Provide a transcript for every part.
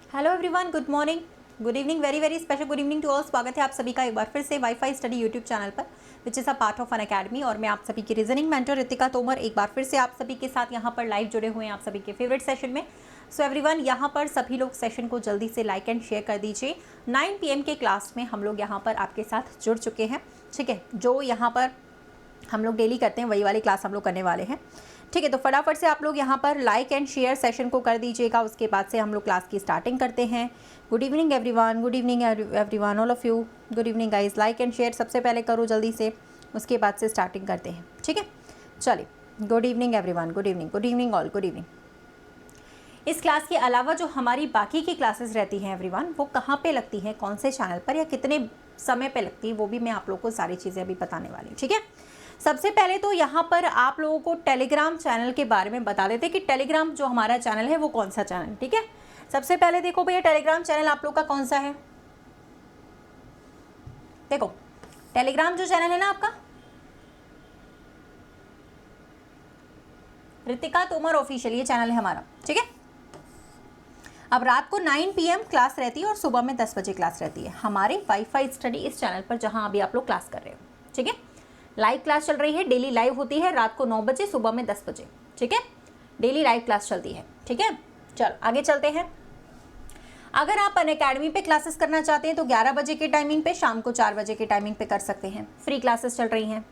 Hello everyone, good morning, good evening, very very special good evening to all. स्वागत है आप सभी का एक बार फिर से वाईफाई स्टडी यूट्यूब चैनल पर, which is a part of an academy. और मैं आप सभी की रीजनिंग मेंटर रितिका तोमर एक बार फिर से आप सभी के साथ यहाँ पर लाइव जुड़े हुए हैं आप सभी के फेवरेट सेशन में। सो एवरीवन, यहाँ पर सभी लोग सेशन को जल्दी से लाइक एंड शेयर कर दीजिए। 9 PM के क्लास में हम लोग यहाँ पर आपके साथ जुड़ चुके हैं, ठीक है। जो यहाँ पर हम लोग डेली करते हैं वही वाली क्लास हम लोग करने वाले हैं, ठीक है। तो फटाफट से आप लोग यहाँ पर लाइक एंड शेयर सेशन को कर दीजिएगा। उसके बाद से हम लोग क्लास की स्टार्टिंग करते हैं। Good evening everyone, good evening everyone, all of you, good evening guys. Like and share सबसे पहले करो जल्दी से, उसके बाद से स्टार्टिंग करते हैं, ठीक है। चलिए, good evening everyone, good evening, good evening all, good evening. इस क्लास के अलावा जो हमारी बाकी की क्लासेस रहती हैं एवरीवन, वो कहाँ पे लगती हैं, कौन से चैनल पर या कितने समय पे लगती है, वो भी मैं आप लोगों को सारी चीज़ें अभी बताने वाली हूँ, ठीक है। सबसे पहले तो यहाँ पर आप लोगों को टेलीग्राम चैनल के बारे में बता देते कि टेलीग्राम जो हमारा चैनल है वो कौन सा चैनल, ठीक है। सबसे पहले देखो भैया, टेलीग्राम चैनल आप लोग का कौन सा है। देखो टेलीग्राम जो चैनल है ना आपका, रितिका तोमर ऑफिशियल, ये चैनल है हमारा, ठीक है। अब रात को 9 PM क्लास रहती है और सुबह में 10 बजे क्लास रहती है हमारे वाईफाई स्टडी इस चैनल पर, जहां अभी आप लोग क्लास कर रहे हो, ठीक है। लाइव क्लास चल रही है, डेली लाइव होती है रात को 9 बजे, सुबह में 10 बजे, ठीक है। डेली लाइव क्लास चलती है, ठीक है। चलो आगे चलते हैं। अगर आप अनअकैडमी पे क्लासेस करना चाहते हैं तो 11 बजे के टाइमिंग पे, शाम को 4 बजे के टाइमिंग पे कर सकते हैं। फ्री क्लासेस चल रही हैं,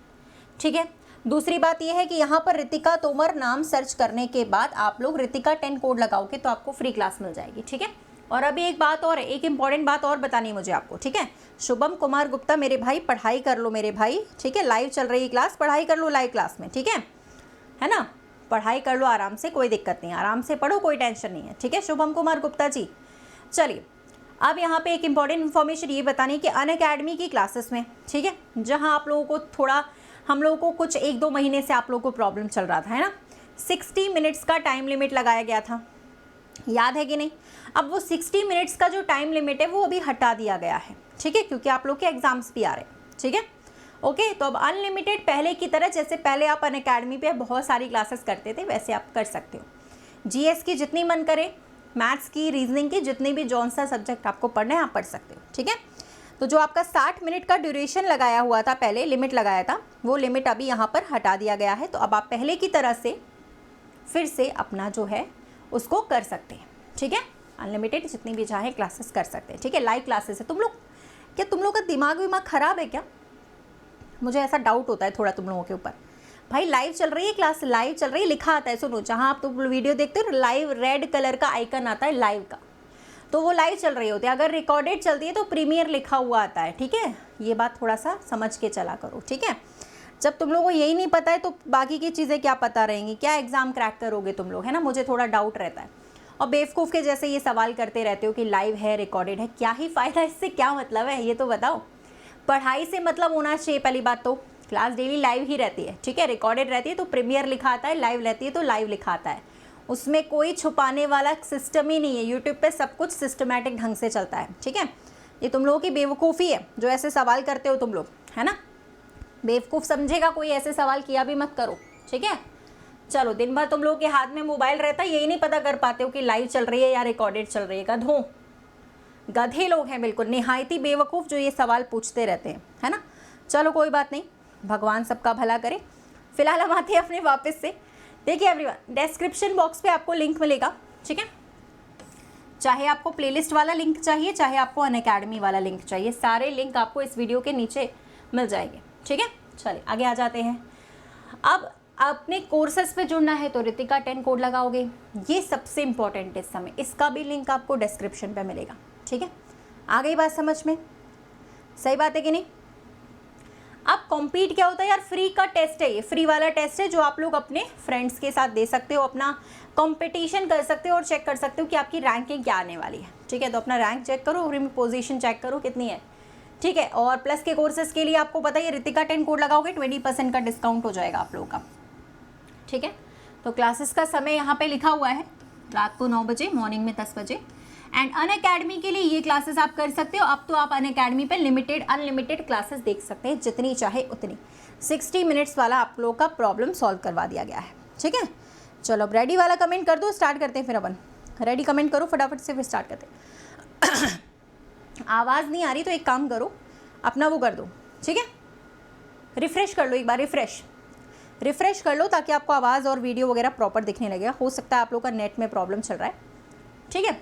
ठीक है। दूसरी बात यह है कि यहाँ पर रितिका तोमर नाम सर्च करने के बाद आप लोग रितिका 10 कोड लगाओगे तो आपको फ्री क्लास मिल जाएगी, ठीक है। और अभी एक बात और है, एक इंपॉर्टेंट बात और बतानी है मुझे आपको, ठीक है। शुभम कुमार गुप्ता मेरे भाई, पढ़ाई कर लो मेरे भाई, ठीक है। लाइव चल रही है क्लास, पढ़ाई कर लो लाइव क्लास में, ठीक है ना। पढ़ाई कर लो आराम से, कोई दिक्कत नहीं, आराम से पढ़ो, कोई टेंशन नहीं है, ठीक है शुभम कुमार गुप्ता जी। चलिए, अब यहाँ पे एक इंपॉर्टेंट इन्फॉर्मेशन ये बतानी कि अनअकैडमी की क्लासेस में, ठीक है, जहाँ आप लोगों को थोड़ा, हम लोगों को कुछ 1-2 महीने से आप लोगों को प्रॉब्लम चल रहा था, है ना। 60 मिनट्स का टाइम लिमिट लगाया गया था, याद है कि नहीं। अब वो 60 मिनट्स का जो टाइम लिमिट है वो अभी हटा दिया गया है, ठीक है, क्योंकि आप लोग के एग्जाम्स भी आ रहे हैं, ठीक है। ओके, तो अब अनलिमिटेड पहले की तरह, जैसे पहले आप अनअकैडमी पे बहुत सारी क्लासेस करते थे, वैसे आप कर सकते हो। जीएस की जितनी मन करे, मैथ्स की, रीजनिंग की, जितनी भी जौन सा सब्जेक्ट आपको पढ़ना है आप पढ़ सकते हो, ठीक है। तो जो आपका 60 मिनट का ड्यूरेशन लगाया हुआ था, पहले लिमिट लगाया था, वो लिमिट अभी यहाँ पर हटा दिया गया है। तो अब आप पहले की तरह से फिर से अपना जो है उसको कर सकते हैं, ठीक है। अनलिमिटेड जितनी भी चाहे क्लासेस कर सकते हैं, ठीक है। लाइव क्लासेस है। तुम लोग का दिमाग खराब है क्या? मुझे ऐसा डाउट होता है थोड़ा तुम लोगों के ऊपर। भाई लाइव चल रही है क्लास, लाइव चल रही है, लिखा आता है, सुनो, जहाँ आप तुम वीडियो देखते हो लाइव रेड कलर का आइकन आता है लाइव का, तो वो लाइव चल रही होती है। अगर रिकॉर्डेड चलती है तो प्रीमियर लिखा हुआ आता है, ठीक है। ये बात थोड़ा सा समझ के चला करो, ठीक है। जब तुम लोगों को यही नहीं पता है तो बाकी की चीज़ें क्या पता रहेंगी, क्या एग्जाम क्रैक करोगे तुम लोग, है ना। मुझे थोड़ा डाउट रहता है। और बेवकूफ़ के जैसे ये सवाल करते रहते हो कि लाइव है, रिकॉर्डेड है, क्या ही फ़ायदा, इससे क्या मतलब है, ये तो बताओ। पढ़ाई से मतलब होना चाहिए पहली बात तो। क्लास डेली लाइव ही रहती है, ठीक है। रिकॉर्डेड रहती है तो प्रीमियर लिखा आता है, लाइव रहती है तो लाइव लिखा आता है। उसमें कोई छुपाने वाला सिस्टम ही नहीं है। यूट्यूब पे सब कुछ सिस्टमैटिक ढंग से चलता है, ठीक है। ये तुम लोगों की बेवकूफ़ी है जो ऐसे सवाल करते हो तुम लोग, है ना। बेवकूफ़ समझेगा कोई, ऐसे सवाल किया भी मत करो, ठीक है। चलो, दिन भर तुम लोगों के हाथ में मोबाइल रहता है, यही नहीं पता कर पाते हो कि लाइव चल रही है या रिकॉर्डेड चल रही है। गधों, गधे लोग हैं बिल्कुल, निहायती बेवकूफ़ जो ये सवाल पूछते रहते हैं, है ना। चलो कोई बात नहीं, भगवान सबका भला करे। फिलहाल हम आते हैं अपने वापस से। देखिए एवरीवन, डिस्क्रिप्शन बॉक्स पे आपको लिंक मिलेगा, ठीक है। चाहे आपको प्लेलिस्ट वाला लिंक चाहिए, चाहे आपको अनअकैडमी वाला लिंक चाहिए, सारे लिंक आपको इस वीडियो के नीचे मिल जाएंगे, ठीक है। चलिए आगे आ जाते हैं। अब अपने कोर्सेज पे जुड़ना है तो रितिका 10 कोड लगाओगे, ये सबसे इंपॉर्टेंट है इस समय। इसका भी लिंक आपको डिस्क्रिप्शन पे मिलेगा, ठीक है। आ गई बात समझ में, सही बात है कि नहीं। अब कॉम्पीट क्या होता है यार, फ्री का टेस्ट है, ये फ्री वाला टेस्ट है जो आप लोग अपने फ्रेंड्स के साथ दे सकते हो, अपना कंपटीशन कर सकते हो और चेक कर सकते हो कि आपकी रैंकिंग क्या आने वाली है, ठीक है। तो अपना रैंक चेक करो और पोजीशन चेक करो कितनी है, ठीक है। और प्लस के कोर्सेज के लिए आपको पता है रितिका 10 कोड लगाओगे 20% का डिस्काउंट हो जाएगा आप लोगों का, ठीक है। तो क्लासेस का समय यहाँ पे लिखा हुआ है, रात को 9 बजे, मॉर्निंग में 10 बजे। एंड अनअकैडमी के लिए ये क्लासेस आप कर सकते हो। अब तो आप अनअकैडमी पे अनलिमिटेड क्लासेस देख सकते हैं, जितनी चाहे उतनी। 60 मिनट्स वाला आप लोगों का प्रॉब्लम सॉल्व करवा दिया गया है, ठीक है। चलो अब रेडी वाला कमेंट कर दो, स्टार्ट करते हैं फिर अपन। रेडी कमेंट करो फटाफट से, फिर स्टार्ट करते हैं। आवाज़ नहीं आ रही तो एक काम करो, अपना वो कर दो, ठीक है, रिफ़्रेश कर लो एक बार, रिफ़्रेश कर लो ताकि आपको आवाज़ और वीडियो वगैरह प्रॉपर दिखने लगेगा। हो सकता है आप लोग का नेट में प्रॉब्लम चल रहा है, ठीक है,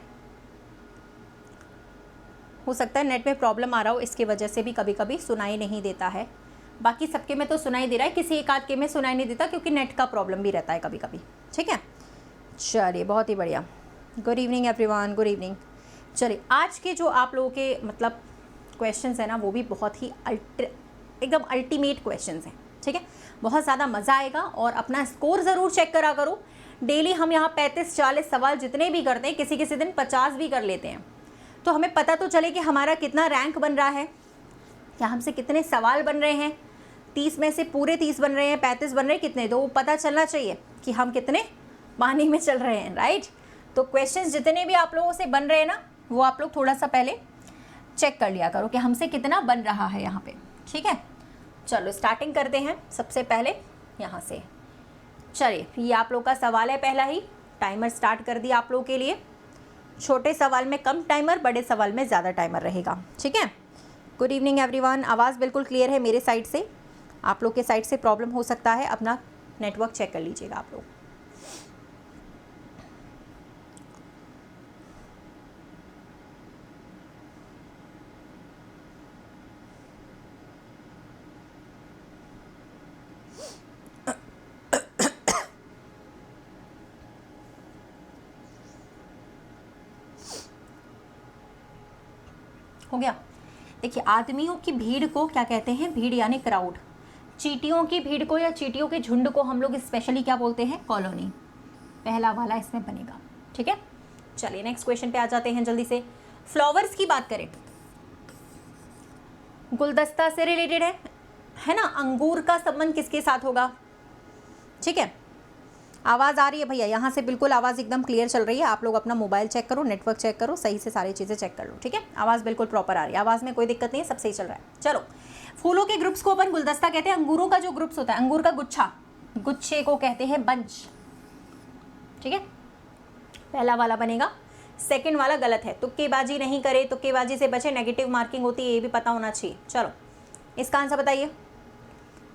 हो सकता है नेट में प्रॉब्लम आ रहा हो, इसकी वजह से भी कभी कभी सुनाई नहीं देता है। बाकी सबके में तो सुनाई दे रहा है, किसी एक आध के में सुनाई नहीं देता क्योंकि नेट का प्रॉब्लम भी रहता है कभी कभी, ठीक है। चलिए बहुत ही बढ़िया, good evening everyone, good evening. चलिए आज के जो आप लोगों के मतलब क्वेश्चंस हैं ना, वो भी बहुत ही एकदम अल्टीमेट क्वेश्चंस हैं, ठीक है। बहुत ज़्यादा मज़ा आएगा और अपना स्कोर ज़रूर चेक करा करो। डेली हम यहाँ 35-40 सवाल जितने भी करते हैं, किसी किसी दिन 50 भी कर लेते हैं, तो हमें पता तो चले कि हमारा कितना रैंक बन रहा है, या हमसे कितने सवाल बन रहे हैं, 30 में से पूरे 30 बन रहे हैं, 35 बन रहे हैं, कितने, तो वो पता चलना चाहिए कि हम कितने पानी में चल रहे हैं, राइट। तो क्वेश्चंस जितने भी आप लोगों से बन रहे हैं ना, वो आप लोग थोड़ा सा पहले चेक कर लिया करो कि हमसे कितना बन रहा है यहाँ पे, ठीक है। चलो स्टार्टिंग करते हैं सबसे पहले यहाँ से। चलिए ये आप लोग का सवाल है पहला ही, टाइमर स्टार्ट कर दिया आप लोगों के लिए। छोटे सवाल में कम टाइमर, बड़े सवाल में ज़्यादा टाइमर रहेगा, ठीक है। गुड इवनिंग एवरीवन, आवाज़ बिल्कुल क्लियर है मेरे साइड से, आप लोग के साइड से प्रॉब्लम हो सकता है, अपना नेटवर्क चेक कर लीजिएगा आप लोग। हो गया। देखिए आदमियों की भीड़ को क्या कहते हैं, भीड़ यानी क्राउड। चींटियों की भीड़ को या चींटियों के झुंड को हम लोग स्पेशली क्या बोलते हैं, कॉलोनी। पहला वाला इसमें बनेगा, ठीक है। चलिए नेक्स्ट क्वेश्चन पे आ जाते हैं जल्दी से। फ्लावर्स की बात करें, गुलदस्ता से रिलेटेड है ना। अंगूर का संबंध किसके साथ होगा, ठीक है। आवाज़ आ रही है भैया, यहाँ से बिल्कुल आवाज़ एकदम क्लियर चल रही है। आप लोग अपना मोबाइल चेक करो, नेटवर्क चेक करो, सही से सारी चीज़ें चेक कर लो, ठीक है। आवाज़ बिल्कुल प्रॉपर आ रही है, आवाज़ में कोई दिक्कत नहीं है, सब सही चल रहा है। चलो, फूलों के ग्रुप्स को अपन गुलदस्ता कहते हैं। अंगूरों का जो ग्रुप्स होता है, अंगूर का गुच्छा, गुच्छे को कहते हैं बंच, ठीक है। पहला वाला बनेगा, सेकेंड वाला गलत है। तुक्केबाजी नहीं करे, तुक्केबाजी से बचे, नेगेटिव मार्किंग होती है, ये भी पता होना चाहिए। चलो इसका आंसर बताइए।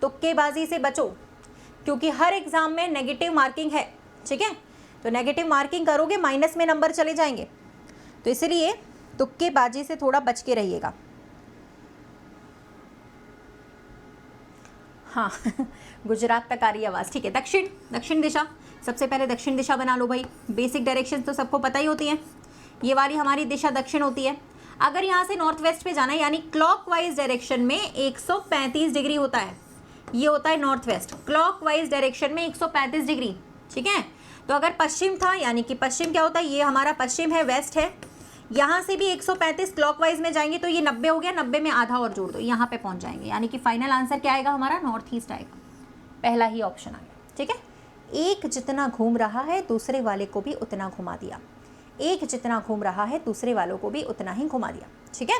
तुक्केबाजी से बचो, क्योंकि हर एग्जाम में नेगेटिव मार्किंग है, ठीक है। तो नेगेटिव मार्किंग करोगे माइनस में नंबर चले जाएंगे, तो इसलिए तुक्केबाजी से थोड़ा बच के रहिएगा। हाँ गुजरात तक आ रही आवाज़, ठीक है। दक्षिण दिशा, सबसे पहले दक्षिण दिशा बना लो भाई। बेसिक डायरेक्शन तो सबको पता ही होती है, ये वाली हमारी दिशा दक्षिण होती है। अगर यहाँ से नॉर्थ वेस्ट पे जाना है, यानी क्लॉकवाइज डायरेक्शन में 135 डिग्री होता है, ये होता है नॉर्थ वेस्ट। क्लॉकवाइज डायरेक्शन में 135 डिग्री, ठीक है। तो अगर पश्चिम था, यानी कि पश्चिम क्या होता है, ये हमारा पश्चिम है, वेस्ट है, यहाँ से भी 135 क्लॉकवाइज में जाएंगे तो ये 90 हो गया, 90 में आधा और जोड़ दो, यहाँ पे पहुँच जाएंगे। यानी कि फाइनल आंसर क्या आएगा हमारा, नॉर्थ ईस्ट आएगा। पहला ही ऑप्शन आ गया, ठीक है। एक जितना घूम रहा है दूसरे वाले को भी उतना घुमा दिया, एक जितना घूम रहा है दूसरे वालों को भी उतना ही घुमा दिया, ठीक है।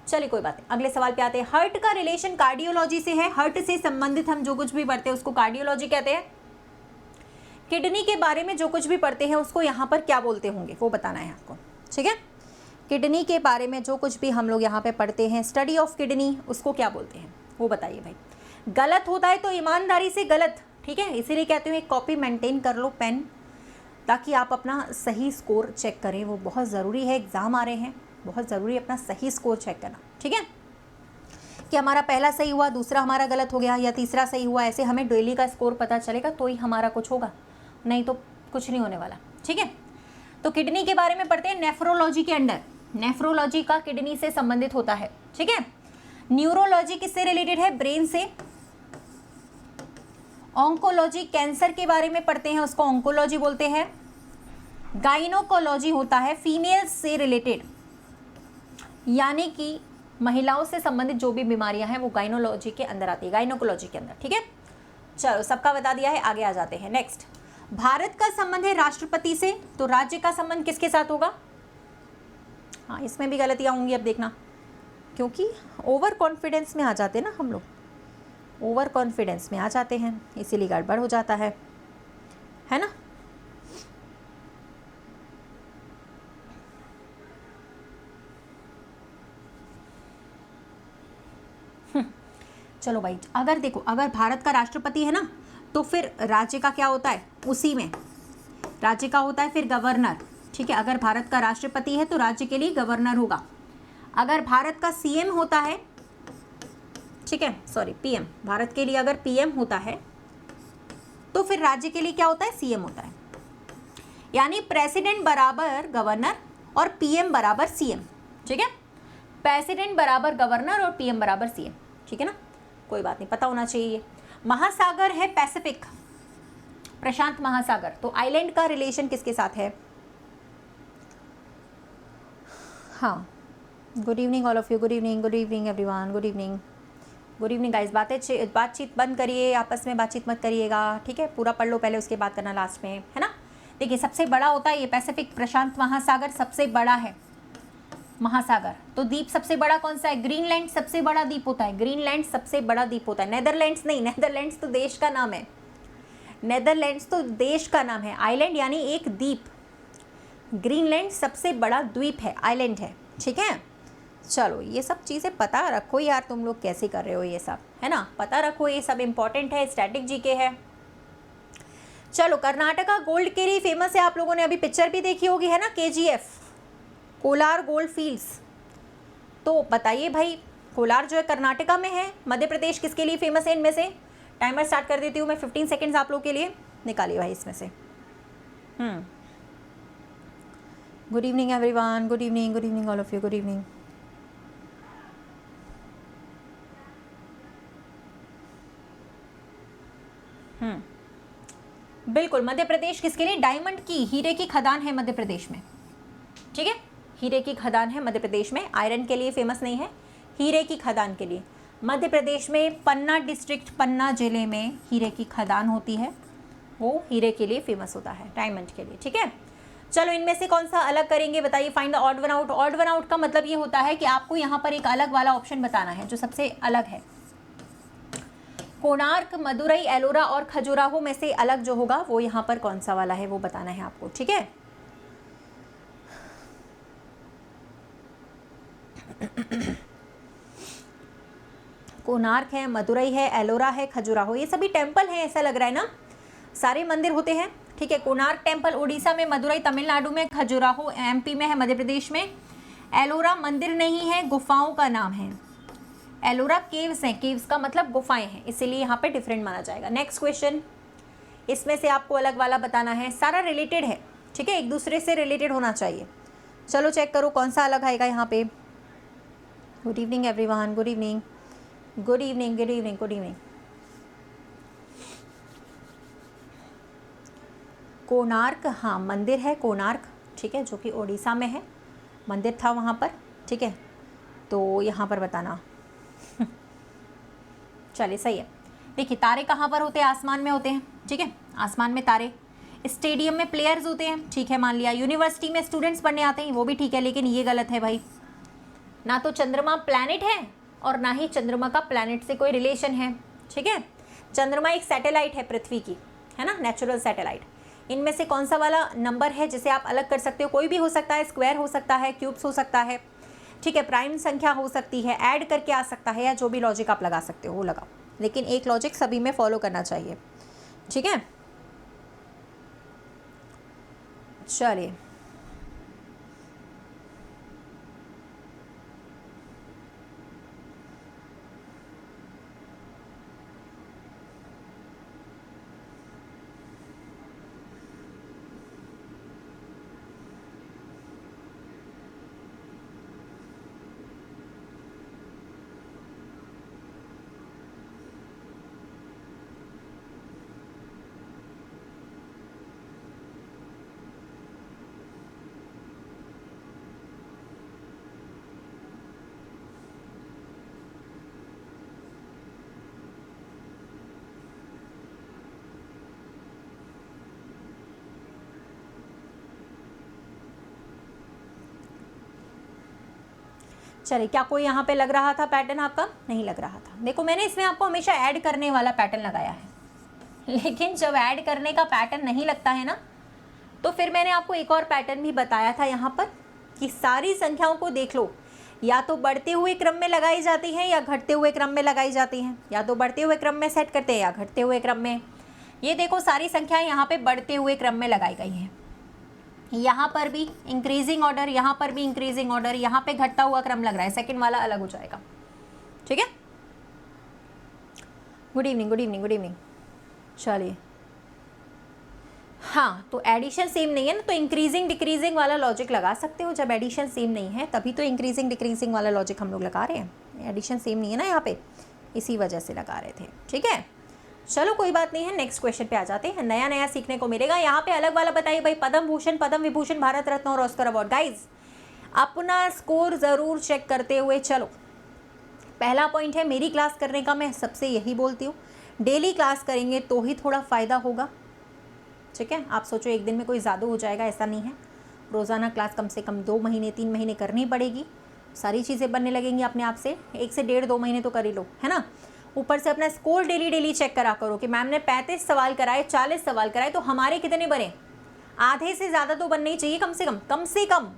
चलिए कोई बात नहीं, अगले सवाल पे आते हैं। हार्ट का रिलेशन कार्डियोलॉजी से है, हार्ट से संबंधित हम जो कुछ भी पढ़ते हैं उसको कार्डियोलॉजी कहते हैं। किडनी के बारे में जो कुछ भी पढ़ते हैं उसको यहाँ पर क्या बोलते होंगे वो बताना है आपको, ठीक है। किडनी के बारे में जो कुछ भी हम लोग यहाँ पे पढ़ते हैं, स्टडी ऑफ किडनी, उसको क्या बोलते हैं वो बताइए भाई। गलत होता है तो ईमानदारी से गलत, ठीक है। इसीलिए कहते हैं एक कॉपी मेंटेन कर लो, पेन, ताकि आप अपना सही स्कोर चेक करें, वो बहुत ज़रूरी है। एग्ज़ाम आ रहे हैं, बहुत ज़रूरी है अपना सही स्कोर चेक करना, ठीक है। कि हमारा पहला सही हुआ, दूसरा हमारा गलत हो गया, या तीसरा सही हुआ, ऐसे हमें डेली का स्कोर पता चलेगा तो ही हमारा कुछ होगा, नहीं तो कुछ नहीं होने वाला, ठीक है। तो किडनी के बारे में पढ़ते हैं नेफ्रोलॉजी के अंडर। नेफ्रोलॉजी का किडनी से संबंधित होता है, ठीक है। न्यूरोलॉजी किससे रिलेटेड है, ब्रेन से। ऑन्कोलॉजी कैंसर के बारे में पढ़ते हैं, उसको ऑन्कोलॉजी बोलते हैं। गाइनोकोलॉजी होता है फीमेल से रिलेटेड, यानी कि महिलाओं से संबंधित जो भी बीमारियां हैं वो गाइनोलॉजी के अंदर आती है, गाइनोकोलॉजी के अंदर, ठीक है। चलो सबका बता दिया है, आगे आ जाते हैं। नेक्स्ट, भारत का संबंध है राष्ट्रपति से, तो राज्य का संबंध किसके साथ होगा। हाँ इसमें भी गलतियाँ होंगी, अब देखना, क्योंकि ओवर कॉन्फिडेंस में आ जाते हैं ना हम लोग, ओवर कॉन्फिडेंस में आ जाते हैं, इसीलिए गड़बड़ हो जाता है ना। चलो भाई, अगर देखो, अगर भारत का राष्ट्रपति है ना, तो फिर राज्य का क्या होता है, उसी में राज्य का होता है फिर गवर्नर, ठीक है। अगर भारत का राष्ट्रपति है तो राज्य के लिए गवर्नर होगा। अगर भारत का सीएम होता है, ठीक है, सॉरी पीएम, भारत के लिए अगर पीएम होता है तो फिर राज्य के लिए क्या होता है, सीएम होता है। यानी प्रेसिडेंट बराबर गवर्नर और पीएम बराबर सीएम, ठीक है। प्रेसिडेंट बराबर गवर्नर और पीएम बराबर सीएम, ठीक है ना, कोई बात नहीं, पता होना चाहिए। महासागर है पैसिफिक, प्रशांत महासागर, तो आइलैंड का रिलेशन किसके साथ है? हाँ, good evening all of you, good evening everyone, good evening guys. बातचीत बंद करिए, आपस में बातचीत मत करिएगा, ठीक है। पूरा पढ़ लो पहले, उसके बाद करना लास्ट में, है ना। देखिए सबसे बड़ा होता है ये पैसिफिक, प्रशांत महासागर सबसे बड़ा है महासागर। तो द्वीप सबसे बड़ा कौन सा है? ग्रीनलैंड सबसे बड़ा द्वीप होता है, ग्रीनलैंड सबसे बड़ा द्वीप होता है। नेदरलैंड्स नहीं, नेदरलैंड्स तो देश का नाम है, नेदरलैंड्स तो देश का नाम है। आइलैंड यानी एक द्वीप, ग्रीनलैंड सबसे बड़ा द्वीप है, आइलैंड है, ठीक है। चलो ये सब चीज़ें पता रखो यार, तुम लोग कैसे कर रहे हो ये सब, है ना, पता रखो, ये सब इंपॉर्टेंट है, स्टैटिक जीके है। चलो, कर्नाटका गोल्ड के लिए फेमस है, आप लोगों ने अभी पिक्चर भी देखी होगी, है ना, KGF, कोलार गोल्ड फील्ड्स। तो बताइए भाई, कोलार जो है कर्नाटका में है। मध्य प्रदेश किसके लिए फेमस है इनमें से? टाइमर स्टार्ट कर देती हूँ मैं, 15 सेकेंड्स आप लोग के लिए, निकालिए भाई इसमें से। Good evening everyone, good evening all of you, good evening. बिल्कुल, मध्य प्रदेश किसके लिए? डायमंड की, हीरे की खदान है मध्य प्रदेश में, ठीक है, हीरे की खदान है मध्य प्रदेश में। आयरन के लिए फेमस नहीं है, हीरे की खदान के लिए। मध्य प्रदेश में पन्ना डिस्ट्रिक्ट, पन्ना जिले में हीरे की खदान होती है, वो हीरे के लिए फेमस होता है, डायमंड के लिए, ठीक है। चलो, इनमें से कौन सा अलग करेंगे बताइए। Find the odd one out. Odd one out का मतलब ये होता है कि आपको यहाँ पर एक अलग वाला ऑप्शन बताना है जो सबसे अलग है। कोणार्क, मदुरई, एलोरा और खजुराहो में से अलग जो होगा वो यहाँ पर कौन सा वाला है वो बताना है आपको, ठीक है। कोणार्क है, मदुरई है, एलोरा है, खजुराहो, ये सभी टेम्पल हैं, ऐसा लग रहा है ना, सारे मंदिर होते हैं, ठीक है। कोणार्क टेम्पल उड़ीसा में, मदुरई तमिलनाडु में, खजुराहो MP में है, मध्य प्रदेश में। एलोरा मंदिर नहीं है, गुफाओं का नाम है। एलोरा केव्स हैं, केव्स का मतलब गुफाएं हैं, इसीलिए यहाँ पे डिफरेंट माना जाएगा। नेक्स्ट क्वेश्चन, इसमें से आपको अलग वाला बताना है, सारा रिलेटेड है, ठीक है, एक दूसरे से रिलेटेड होना चाहिए। चलो चेक करो कौन सा अलग आएगा यहाँ पे। Good evening everyone, good evening. Konark, हाँ मंदिर है कोणार्क, ठीक है, जो कि ओडिशा में है, मंदिर था वहाँ पर, ठीक है। तो यहाँ पर बताना चलिए सही है। देखिए तारे कहाँ पर होते हैं? आसमान में होते हैं, ठीक है, आसमान में तारे। स्टेडियम में प्लेयर्स होते हैं, ठीक है, मान लिया। यूनिवर्सिटी में स्टूडेंट्स पढ़ने आते हैं, वो भी ठीक है, लेकिन ये गलत है भाई। ना तो चंद्रमा प्लैनेट है और ना ही चंद्रमा का प्लैनेट से कोई रिलेशन है, ठीक है। चंद्रमा एक सैटेलाइट है पृथ्वी की, है ना, नेचुरल सैटेलाइट। इनमें से कौन सा वाला नंबर है जिसे आप अलग कर सकते हो? कोई भी हो सकता है, स्क्वायर हो सकता है, क्यूब्स हो सकता है, ठीक है, प्राइम संख्या हो सकती है, ऐड करके आ सकता है, या जो भी लॉजिक आप लगा सकते हो वो लगाओ, लेकिन एक लॉजिक सभी में फॉलो करना चाहिए, ठीक है। चलिए, चलिए, क्या कोई यहाँ पे लग रहा था पैटर्न? आपका नहीं लग रहा था। देखो मैंने इसमें आपको हमेशा ऐड करने वाला पैटर्न लगाया है, लेकिन जब ऐड करने का पैटर्न नहीं लगता है ना, तो फिर मैंने आपको एक और पैटर्न भी बताया था यहाँ पर कि सारी संख्याओं को देख लो, या तो बढ़ते हुए क्रम में लगाई जाती हैं या घटते हुए क्रम में लगाई जाती हैं, या तो बढ़ते हुए क्रम में सेट करते हैं या घटते हुए क्रम में। ये देखो सारी संख्याएं यहाँ पे बढ़ते हुए क्रम में लगाई गई हैं। यहाँ पर भी इंक्रीजिंग ऑर्डर, यहाँ पर भी इंक्रीजिंग ऑर्डर, यहाँ पे घटता हुआ क्रम लग रहा है, सेकंड वाला अलग हो जाएगा। ठीक है, good evening good evening good evening. चलिए, हाँ तो एडिशन सेम नहीं है ना, तो इंक्रीजिंग डिक्रीजिंग वाला लॉजिक लगा सकते हो। जब एडिशन सेम नहीं है तभी तो इंक्रीजिंग डिक्रीजिंग वाला लॉजिक हम लोग लगा रहे हैं। एडिशन सेम नहीं है ना यहाँ पे, इसी वजह से लगा रहे थे। ठीक है, चलो कोई बात नहीं है, नेक्स्ट क्वेश्चन पे आ जाते हैं। नया नया सीखने को मिलेगा। यहाँ पे अलग वाला बताइए भाई, पद्म भूषण, पद्म विभूषण, भारत रत्न और ऑस्कर अवार्ड। गाइज अपना स्कोर ज़रूर चेक करते हुए चलो। पहला पॉइंट है मेरी क्लास करने का, मैं सबसे यही बोलती हूँ, डेली क्लास करेंगे तो ही थोड़ा फ़ायदा होगा। ठीक है, आप सोचो एक दिन में कोई ज़्यादा हो जाएगा, ऐसा नहीं है। रोज़ाना क्लास कम से कम 2 महीने 3 महीने करनी पड़ेगी, सारी चीज़ें बनने लगेंगी अपने आप से। 1 से 1.5-2 महीने तो कर ही लो, है ना। ऊपर से अपना स्कोर डेली चेक करा करो कि मैम ने 35 सवाल कराए, 40 सवाल कराए, तो हमारे कितने बने। आधे से ज़्यादा तो बनने ही चाहिए, कम से कम।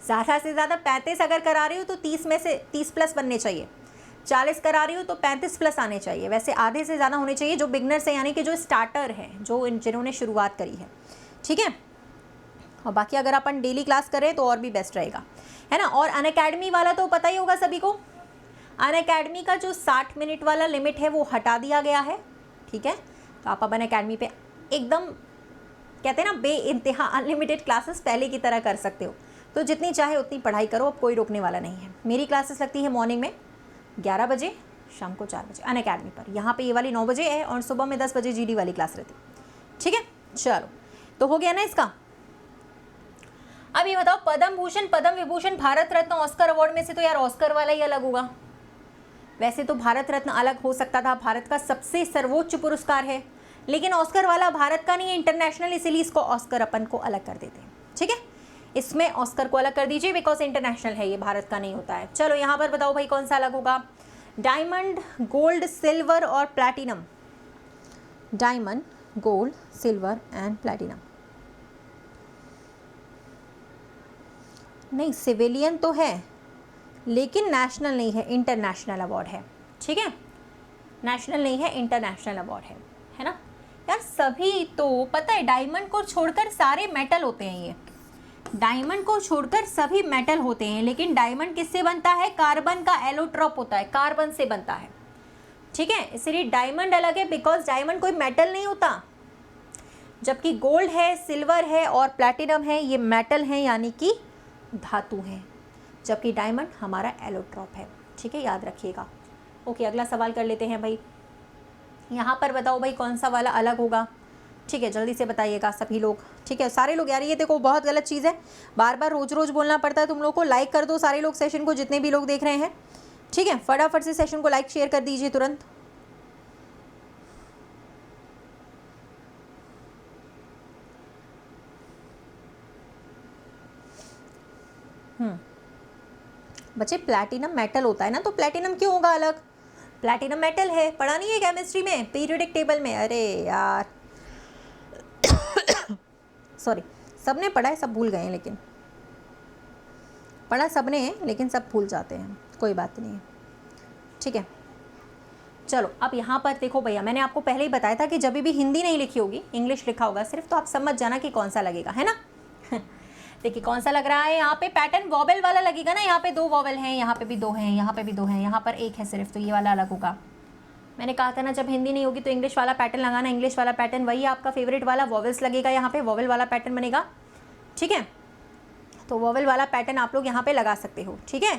ज़्यादा से ज़्यादा 35 अगर करा रही हो तो 30 में से 30 प्लस बनने चाहिए। 40 करा रही हो तो 35 प्लस आने चाहिए। वैसे आधे से ज़्यादा होने चाहिए जो बिगनर्स है, यानी कि जो स्टार्टर है, जिन्होंने शुरुआत करी है। ठीक है, और बाकी अगर अपन डेली क्लास करें तो और भी बेस्ट रहेगा, है ना। और अनअकैडमी वाला तो पता ही होगा सभी को, अनअकैडमी का जो 60 मिनट वाला लिमिट है वो हटा दिया गया है। ठीक है, तो आप अब अनअकैडमी पे एकदम कहते हैं ना बेइंतहा अनलिमिटेड क्लासेस पहले की तरह कर सकते हो। तो जितनी चाहे उतनी पढ़ाई करो, अब कोई रोकने वाला नहीं है। मेरी क्लासेस लगती है मॉर्निंग में 11 बजे, शाम को 4 बजे अनअकैडमी पर। यहाँ पे ये वाली 9 बजे है और सुबह में 10 बजे जीडी वाली क्लास रहती है। ठीक है, चलो तो हो गया ना इसका। अब ये बताओ, पद्म भूषण, पद्म विभूषण, भारत रत्न, ऑस्कर अवार्ड में से तो यार ऑस्कर वाला ही अलग होगा। वैसे तो भारत रत्न अलग हो सकता था, भारत का सबसे सर्वोच्च पुरस्कार है, लेकिन ऑस्कर वाला भारत का नहीं है, इंटरनेशनल, इसीलिए इसको ऑस्कर अपन को अलग कर देते हैं। ठीक है, इसमें ऑस्कर को अलग कर दीजिए बिकॉज इंटरनेशनल है, ये भारत का नहीं होता है। चलो यहाँ पर बताओ भाई कौन सा अलग होगा। डायमंड, गोल्ड, सिल्वर और platinum. Diamond, gold, silver and platinum. नहीं, सिविलियन तो है लेकिन नेशनल नहीं है, इंटरनेशनल अवार्ड है। ठीक है, नेशनल नहीं है, इंटरनेशनल अवार्ड है ना यार। सभी तो पता है, डायमंड को छोड़कर सारे मेटल होते हैं। ये डायमंड को छोड़कर सभी मेटल होते हैं, लेकिन डायमंड किससे बनता है, कार्बन का एलोट्रोप होता है, कार्बन से बनता है। ठीक है, इसलिए डायमंड अलग है बिकॉज डायमंड कोई मेटल नहीं होता, जबकि गोल्ड है, सिल्वर है और प्लैटिनम है, ये मेटल हैं, यानी कि धातु हैं, जबकि डायमंड हमारा एलोट्रोप है। ठीक है, याद रखिएगा। ओके, अगला सवाल कर लेते हैं भाई। यहाँ पर बताओ भाई कौन सा वाला अलग होगा। ठीक है, जल्दी से बताइएगा सभी लोग। ठीक है, सारे लोग यार, ये देखो बहुत गलत चीज़ है, बार बार रोज बोलना पड़ता है तुम लोग को। लाइक कर दो सारे लोग सेशन को, जितने भी लोग देख रहे हैं। ठीक है, फटाफट से सेशन को लाइक शेयर कर दीजिए तुरंत। बच्चे प्लैटिनम मेटल होता है ना, तो प्लैटिनम क्यों होगा अलग। प्लैटिनम मेटल है, पढ़ा नहीं है केमिस्ट्री में, पीरियोडिक टेबल में। अरे यार सॉरी, सबने पढ़ा है, सब भूल गए हैं, लेकिन पढ़ा सबने है लेकिन सब भूल जाते हैं, कोई बात नहीं है। ठीक है, चलो अब यहाँ पर देखो भैया, मैंने आपको पहले ही बताया था कि जब भी हिंदी नहीं लिखी होगी, इंग्लिश लिखा होगा सिर्फ, तो आप समझ जाना कि कौन सा लगेगा, है ना। देखिए कौन सा लग रहा है, यहाँ पे पैटर्न वॉवेल वाला लगेगा ना। यहाँ पे 2 वॉवेल हैं, यहाँ पे भी 2 हैं, यहाँ पे भी 2 हैं, यहाँ पर 1 है सिर्फ, तो ये वाला अलग होगा। मैंने कहा था ना, जब हिंदी नहीं होगी तो इंग्लिश वाला पैटर्न लगाना। इंग्लिश वाला पैटर्न वही आपका फेवरेट वाला वॉवेल्स लगेगा, यहाँ पे वॉवेल वाला पैटर्न बनेगा। ठीक है, तो वॉवेल वाला पैटर्न आप लोग यहाँ पे लगा सकते हो। ठीक है,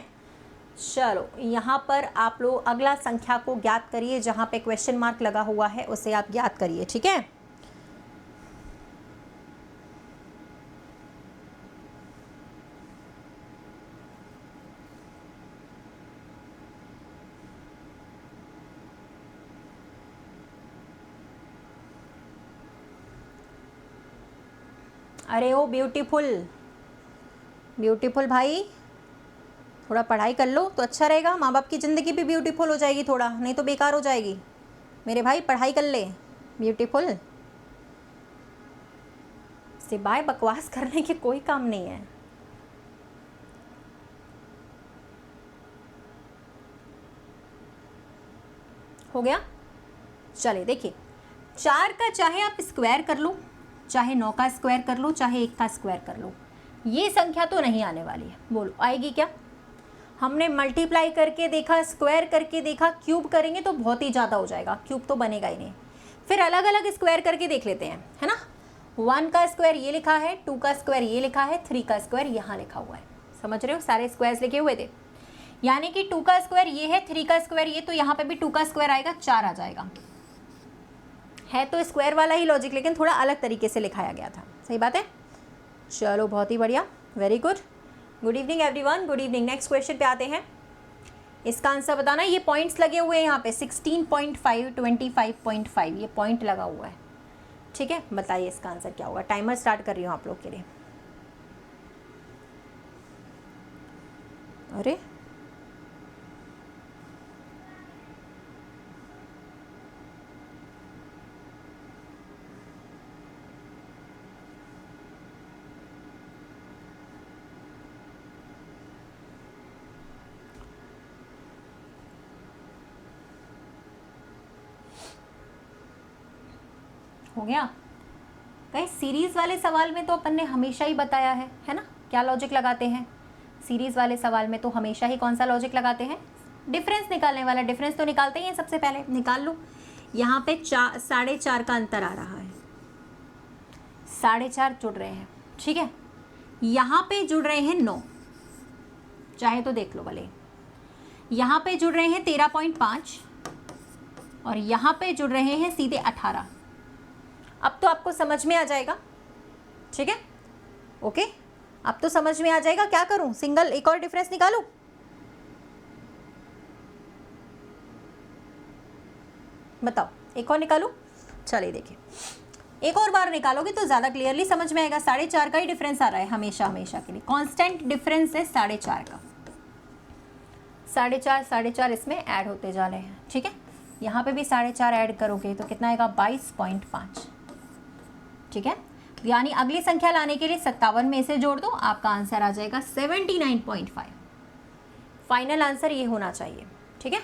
चलो यहाँ पर आप लोग अगला संख्या को ज्ञात करिए, जहाँ पे क्वेश्चन मार्क लगा हुआ है उसे आप ज्ञात करिए। ठीक है, अरे ओ ब्यूटीफुल, ब्यूटीफुल भाई, थोड़ा पढ़ाई कर लो तो अच्छा रहेगा। माँ बाप की ज़िंदगी भी ब्यूटीफुल हो जाएगी थोड़ा, नहीं तो बेकार हो जाएगी। मेरे भाई पढ़ाई कर ले, ब्यूटीफुल। सिवाय बकवास करने के कोई काम नहीं है। हो गया। चलिए देखिए, 4 का चाहे आप स्क्वायर कर लो, चाहे 9 का स्क्वायर कर लो, चाहे 1 का स्क्वायर कर लो, ये संख्या तो नहीं आने वाली है। बोलो आएगी क्या? हमने मल्टीप्लाई करके देखा, स्क्वायर करके देखा, क्यूब करेंगे तो बहुत ही ज़्यादा हो जाएगा, क्यूब तो बनेगा ही नहीं। फिर अलग अलग स्क्वायर करके देख लेते हैं, है ना। 1 का स्क्वायर ये लिखा है, 2 का स्क्वायर ये लिखा है, 3 का स्क्वायर यहाँ लिखा हुआ है। समझ रहे हो, सारे स्क्वायर्स लिखे हुए थे। यानी कि 2 का स्क्वायर ये है, 3 का स्क्वायर ये, तो यहाँ पे भी 2 का स्क्वायर आएगा, 4 आ जाएगा। है तो स्क्वायर वाला ही लॉजिक, लेकिन थोड़ा अलग तरीके से लिखाया गया था। सही बात है। चलो बहुत ही बढ़िया, very good. Good evening everyone, good evening. Next question पे आते हैं। इसका आंसर बताना। ये पॉइंट्स लगे हुए हैं यहाँ पे 16.5, 25.5, ये पॉइंट लगा हुआ है। ठीक है, बताइए इसका आंसर क्या होगा। टाइमर स्टार्ट कर रही हूँ आप लोग के लिए। अरे हो गया। कहीं सीरीज वाले सवाल में तो अपन ने हमेशा ही बताया है ना, क्या लॉजिक लगाते हैं। सीरीज वाले सवाल में तो हमेशा ही कौन सा लॉजिक लगाते हैं, डिफरेंस निकालने वाला। डिफरेंस तो निकालते ही हैं, सबसे पहले निकाल लो। यहाँ पे 4.5 का अंतर आ रहा है, 4.5 जुड़ रहे हैं। ठीक है, यहाँ पे जुड़ रहे हैं 9, चाहे तो देख लो भले। यहाँ पे जुड़ रहे हैं 13.5 और यहाँ पे जुड़ रहे हैं सीधे 18। अब तो आपको समझ में आ जाएगा। ठीक है, ओके, अब तो समझ में आ जाएगा। क्या करूं, सिंगल एक और डिफरेंस निकालूं? बताओ, एक और निकालूं? चलिए देखिए, एक और बार निकालोगे तो ज़्यादा क्लियरली समझ में आएगा। 4.5 का ही डिफरेंस आ रहा है हमेशा हमेशा के लिए, कांस्टेंट डिफरेंस है 4.5 का। 4.5 इसमें ऐड होते जा रहे हैं। ठीक है, यहाँ पे भी 4.5 ऐड करोगे तो कितना आएगा, 22.5। ठीक है, यानी अगली संख्या लाने के लिए 57 में इसे जोड़ दो, आपका आंसर आ जाएगा 79.5। फाइनल आंसर ये होना चाहिए। ठीक है,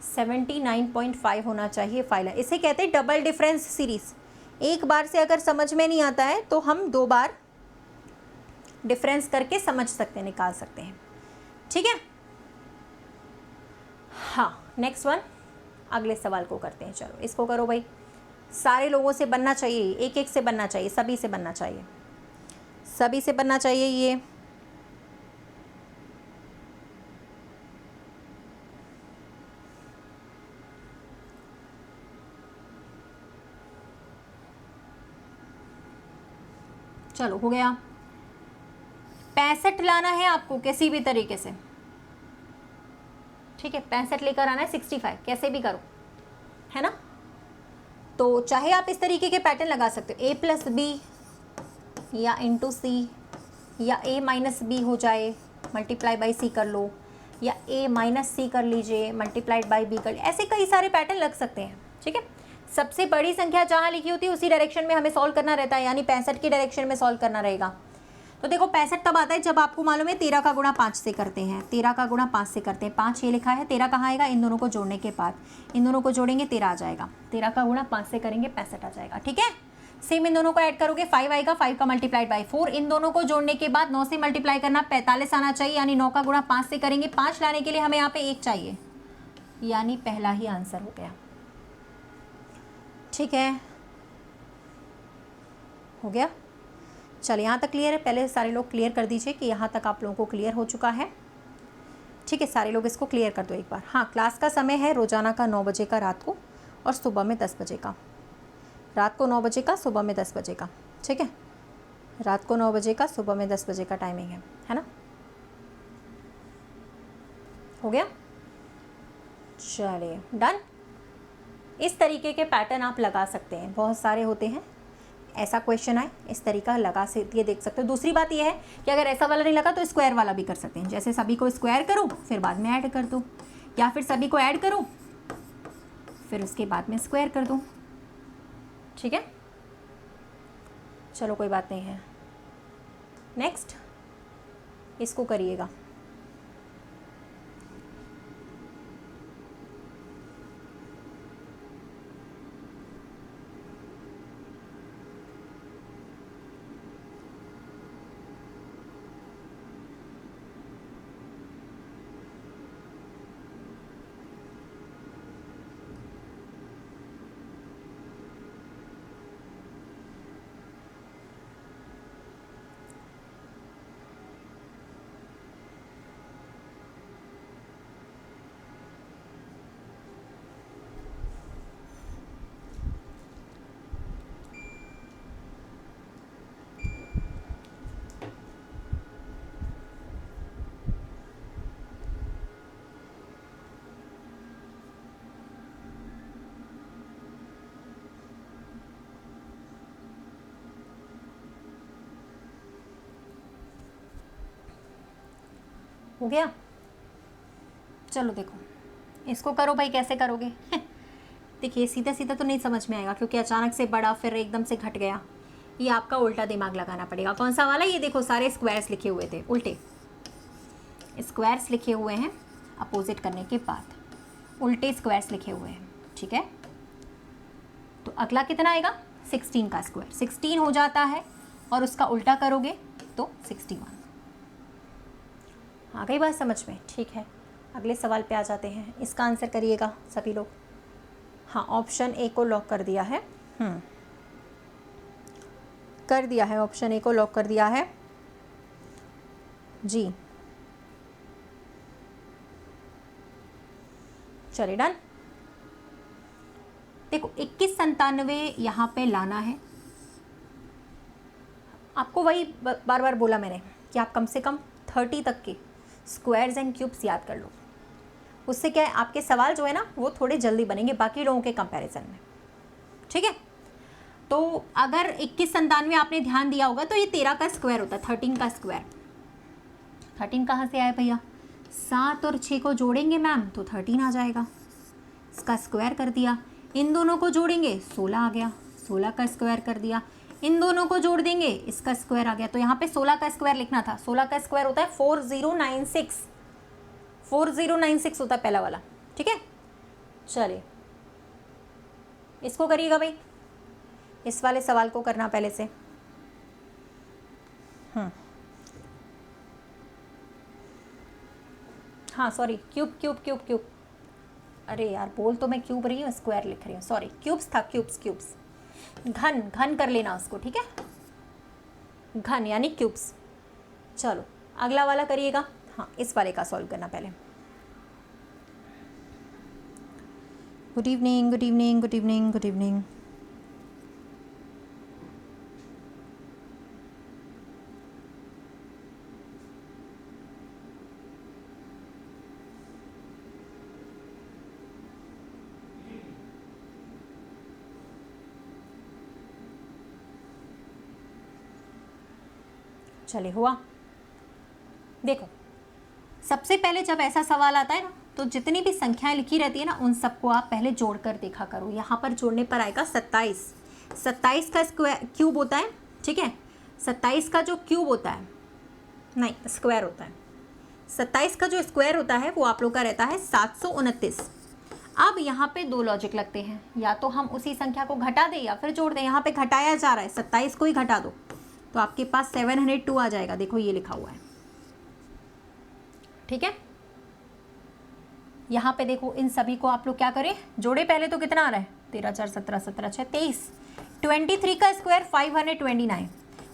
79.5 होना चाहिए फाइनल। इसे कहते हैं डबल डिफरेंस सीरीज। एक बार से अगर समझ में नहीं आता है तो हम 2 बार डिफरेंस करके समझ सकते हैं, निकाल सकते हैं। ठीक है, हाँ, नेक्स्ट वन, अगले सवाल को करते हैं। चलो इसको करो भाई। सारे लोगों से बनना चाहिए, एक एक से बनना चाहिए, सभी से बनना चाहिए, सभी से बनना चाहिए ये। चलो हो गया। 65 लाना है आपको किसी भी तरीके से। ठीक है, 65 लेकर आना है, 65 कैसे भी करो, है ना। तो चाहे आप इस तरीके के पैटर्न लगा सकते हो, a+b या इंटू सी, या a-b हो जाए, मल्टीप्लाई बाई सी कर लो, या a-c कर लीजिए, मल्टीप्लाइड बाई b कर लीजिए। ऐसे कई सारे पैटर्न लग सकते हैं। ठीक है, सबसे बड़ी संख्या जहाँ लिखी होती है उसी डायरेक्शन में हमें सॉल्व करना रहता है, यानी 65 की डायरेक्शन में सॉल्व करना रहेगा। तो देखो 65 तब आता है जब आपको मालूम है 13 का गुणा 5 से करते हैं, 13 का गुणा 5 से करते हैं। 5 ये लिखा है, 13 कहाँ आएगा, इन दोनों को जोड़ने के बाद, इन दोनों को जोड़ेंगे 13 आ जाएगा। 13 का गुणा 5 से करेंगे 65 आ जाएगा। ठीक है, सेम इन दोनों को ऐड करोगे 5 आएगा, 5 का मल्टीप्लाइड बाई 4, इन दोनों को जोड़ने के बाद 9 से मल्टीप्लाई करना 45 आना चाहिए, यानी 9 का गुणा 5 से करेंगे। 5 लाने के लिए हमें यहाँ पे 1 चाहिए, यानी पहला ही आंसर हो गया। ठीक है, हो गया। चलिए यहाँ तक क्लियर है। पहले सारे लोग क्लियर कर दीजिए कि यहाँ तक आप लोगों को क्लियर हो चुका है। ठीक है, सारे लोग इसको क्लियर कर दो एक बार। हाँ, क्लास का समय है रोज़ाना का 9 बजे का रात को, और सुबह में 10 बजे का। रात को 9 बजे का, सुबह में 10 बजे का। ठीक है, रात को 9 बजे का, सुबह में 10 बजे का टाइमिंग है ना। हो गया, चलिए डन। इस तरीके के पैटर्न आप लगा सकते हैं, बहुत सारे होते हैं। ऐसा क्वेश्चन आए इस तरीका लगा से ये देख सकते हो। दूसरी बात ये है कि अगर ऐसा वाला नहीं लगा तो स्क्वायर वाला भी कर सकते हैं। जैसे सभी को स्क्वायर करो फिर बाद में ऐड कर दो, या फिर सभी को ऐड करो फिर उसके बाद में स्क्वायर कर दो। ठीक है, चलो कोई बात नहीं है। नेक्स्ट इसको करिएगा। हो गया। चलो देखो इसको करो भाई, कैसे करोगे देखिए सीधा सीधा तो नहीं समझ में आएगा क्योंकि अचानक से बड़ा फिर एकदम से घट गया। ये आपका उल्टा दिमाग लगाना पड़ेगा। कौन सा वाला? ये देखो सारे स्क्वायर्स लिखे हुए थे, उल्टे स्क्वायर्स लिखे हुए हैं अपोजिट करने के बाद, उल्टे स्क्वायर्स लिखे हुए हैं, ठीक है। तो अगला कितना आएगा? 16 का स्क्वायर, 16 हो जाता है और उसका उल्टा करोगे तो 61। आ गई बात समझ में? ठीक है, अगले सवाल पे आ जाते हैं। इसका आंसर करिएगा सभी लोग। हाँ, ऑप्शन ए को लॉक कर दिया है। कर दिया है, ऑप्शन ए को लॉक कर दिया है जी। चलिए डन। देखो 2197 यहाँ पे लाना है आपको। वही बार बार बोला मैंने कि आप कम से कम 30 तक के स्क्वायर्स एंड क्यूब्स याद कर लो। उससे क्या है, आपके सवाल जो है ना वो थोड़े जल्दी बनेंगे बाकी लोगों के कंपैरिजन में, ठीक है। तो अगर 2197 आपने ध्यान दिया होगा तो ये 13 का स्क्वायर होता है, 13 का स्क्वायर। 13 कहाँ से आया भैया? 7 और 6 को जोड़ेंगे मैम तो 13 आ जाएगा, इसका स्क्वायर कर दिया। इन दोनों को जोड़ेंगे 16 आ गया, 16 का स्क्वायर कर दिया। इन दोनों को जोड़ देंगे, इसका स्क्वायर आ गया। तो यहाँ पे 16 का स्क्वायर लिखना था। 16 का स्क्वायर होता है 4096, 4096 होता है पहला वाला, ठीक है। चलिए इसको करिएगा भाई, इस वाले सवाल को करना पहले से। हाँ sorry, cube cube cube cube, अरे यार बोल तो मैं क्यूब रही हूँ, स्क्वायर लिख रही हूँ, सॉरी। क्यूब्स था, क्यूब्स क्यूब्स, घन घन कर लेना उसको, ठीक है। घन यानी क्यूब्स। चलो अगला वाला करिएगा। हाँ, इस वाले का सॉल्व करना पहले। Good evening, good evening, good evening, good evening. चले हुआ। देखो सबसे पहले जब ऐसा सवाल आता है ना तो जितनी भी संख्याएं लिखी रहती है ना उन सबको आप पहले जोड़कर देखा करो। यहाँ पर जोड़ने पर आएगा 27। 27 का स्क्वायर क्यूब होता है, ठीक है। 27 का जो क्यूब होता है, नहीं स्क्वायर होता है, 27 का जो स्क्वायर होता है वो आप लोग का रहता है 729। अब यहाँ पे दो लॉजिक लगते हैं, या तो हम उसी संख्या को घटा दें या फिर जोड़ दें। यहाँ पे घटाया जा रहा है, 27 को ही घटा दो तो आपके पास 702 आ जाएगा। देखो ये लिखा हुआ है, ठीक है। यहाँ पे देखो इन सभी को आप लोग क्या करें, जोड़े पहले। तो कितना आ रहा है? 13 4 17 17 6 23। 23 का स्क्वायर 529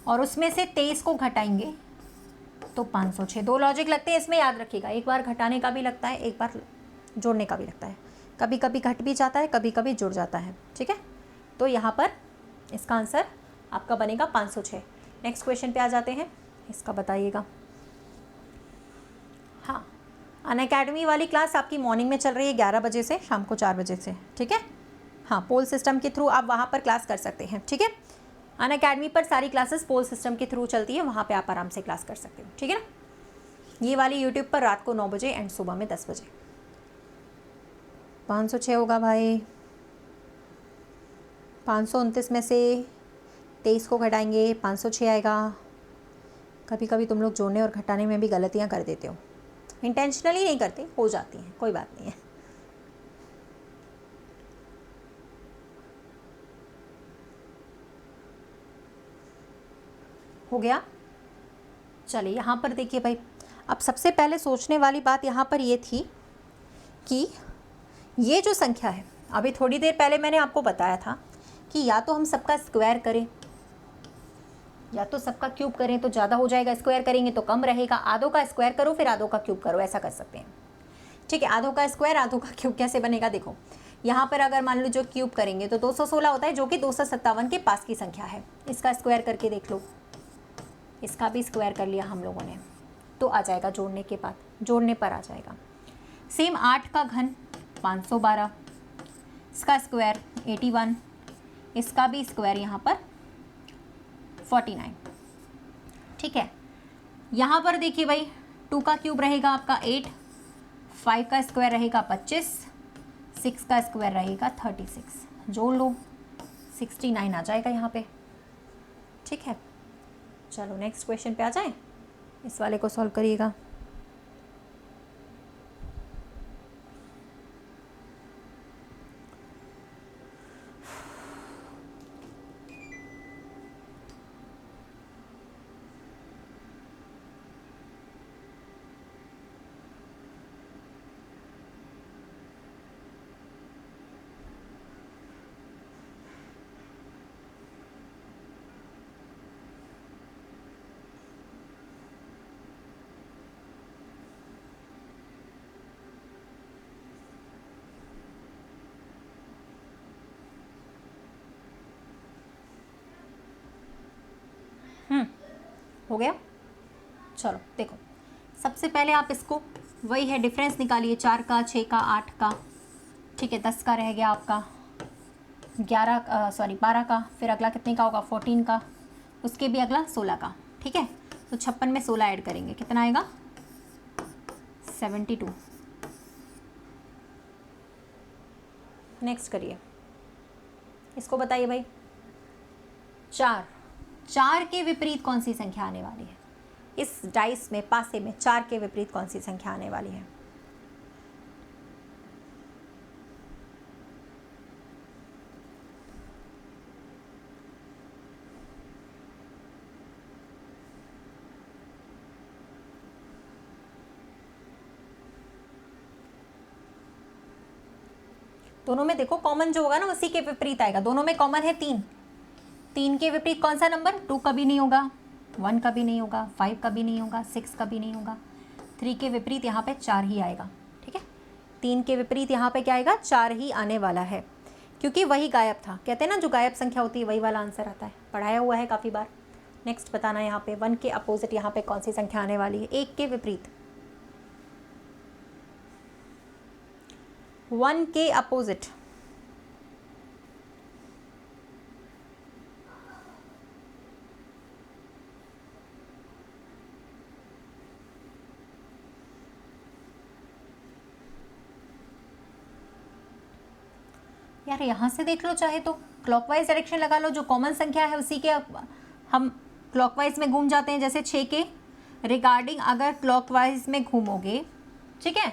और उसमें से 23 को घटाएंगे तो 506। दो लॉजिक लगते हैं इसमें, याद रखिएगा। एक बार घटाने का भी लगता है, एक बार जोड़ने का भी लगता है। कभी कभी घट भी जाता है, कभी कभी जुड़ जाता है, ठीक है। तो यहाँ पर इसका आंसर आपका बनेगा 506। नेक्स्ट क्वेश्चन पे आ जाते हैं, इसका बताइएगा। हाँ, अनअकैडमी वाली क्लास आपकी मॉर्निंग में चल रही है 11 बजे से शाम को 4 बजे से, ठीक है। हाँ, पोल सिस्टम के थ्रू आप वहाँ पर क्लास कर सकते हैं, ठीक है। अनअकैडमी पर सारी क्लासेस पोल सिस्टम के थ्रू चलती है, वहाँ पे आप आराम से क्लास कर सकते हो, ठीक है ना। ये वाली यूट्यूब पर रात को 9 बजे एंड सुबह में 10 बजे। 506 होगा भाई। 529 में से 23 को घटाएंगे 506 आएगा। कभी कभी तुम लोग जोड़ने और घटाने में भी गलतियाँ कर देते हो, इंटेंशनली नहीं करते, हो जाती हैं, कोई बात नहीं है। हो गया। चलिए यहाँ पर देखिए भाई, अब सबसे पहले सोचने वाली बात यहाँ पर ये थी कि ये जो संख्या है, अभी थोड़ी देर पहले मैंने आपको बताया था कि या तो हम सबका स्क्वायर करें या तो सबका क्यूब करें तो ज़्यादा हो जाएगा, स्क्वायर करेंगे तो कम रहेगा। आधों का स्क्वायर करो फिर आधों का क्यूब करो, ऐसा कर सकते हैं, ठीक है। आधों का स्क्वायर आधों का क्यूब कैसे बनेगा? देखो यहाँ पर अगर मान लो जो क्यूब करेंगे तो 216 होता है, जो कि 257 के पास की संख्या है। इसका स्क्वायर करके देख लो, इसका भी स्क्वायर कर लिया हम लोगों ने, तो आ जाएगा जोड़ने के बाद, जोड़ने पर आ जाएगा। सेम 8 का घन 512, इसका स्क्वायर 81, इसका भी स्क्वायर यहाँ पर 49, ठीक है। यहाँ पर देखिए भाई 2 का क्यूब रहेगा आपका 8, 5 का स्क्वायर रहेगा 25, 6 का स्क्वायर रहेगा 36, जोड़ लो 69 आ जाएगा यहाँ पे। ठीक है, चलो नेक्स्ट क्वेश्चन पे आ जाए, इस वाले को सॉल्व करिएगा। हो गया। चलो देखो, सबसे पहले आप इसको वही है डिफरेंस निकालिए, 4 का, 6 का, 8 का, ठीक है, 10 का रह गया आपका, 12 का, फिर अगला कितने का होगा 14 का, उसके भी अगला 16 का। ठीक है, तो 56 में 16 ऐड करेंगे, कितना आएगा 72। नेक्स्ट करिए, इसको बताइए भाई, 4 के विपरीत कौन सी संख्या आने वाली है? इस डाइस में पासे में 4 के विपरीत कौन सी संख्या आने वाली है? दोनों में देखो कॉमन जो होगा ना उसी के विपरीत आएगा। दोनों में कॉमन है 3 के विपरीत कौन सा नंबर? 2 कभी नहीं होगा, 1 कभी नहीं होगा, 5 कभी नहीं होगा, 6 कभी नहीं होगा। 3 के विपरीत यहाँ पे 4 ही आएगा। ठीक है, 3 के विपरीत यहाँ पे क्या आएगा? 4 ही आने वाला है, क्योंकि वही गायब था। कहते हैं ना जो गायब संख्या होती है वही वाला आंसर आता है, पढ़ाया हुआ है काफ़ी बार। नेक्स्ट बताना यहाँ पे 1 के अपोजिट यहाँ पे कौन सी संख्या आने वाली है? 1 के विपरीत, 1 के अपोजिट यार यहाँ से देख लो, चाहे तो क्लॉकवाइज डायरेक्शन लगा लो, जो कॉमन संख्या है उसी के हम क्लॉकवाइज में घूम जाते हैं। जैसे 6 के रिगार्डिंग अगर क्लॉकवाइज में घूमोगे, ठीक है,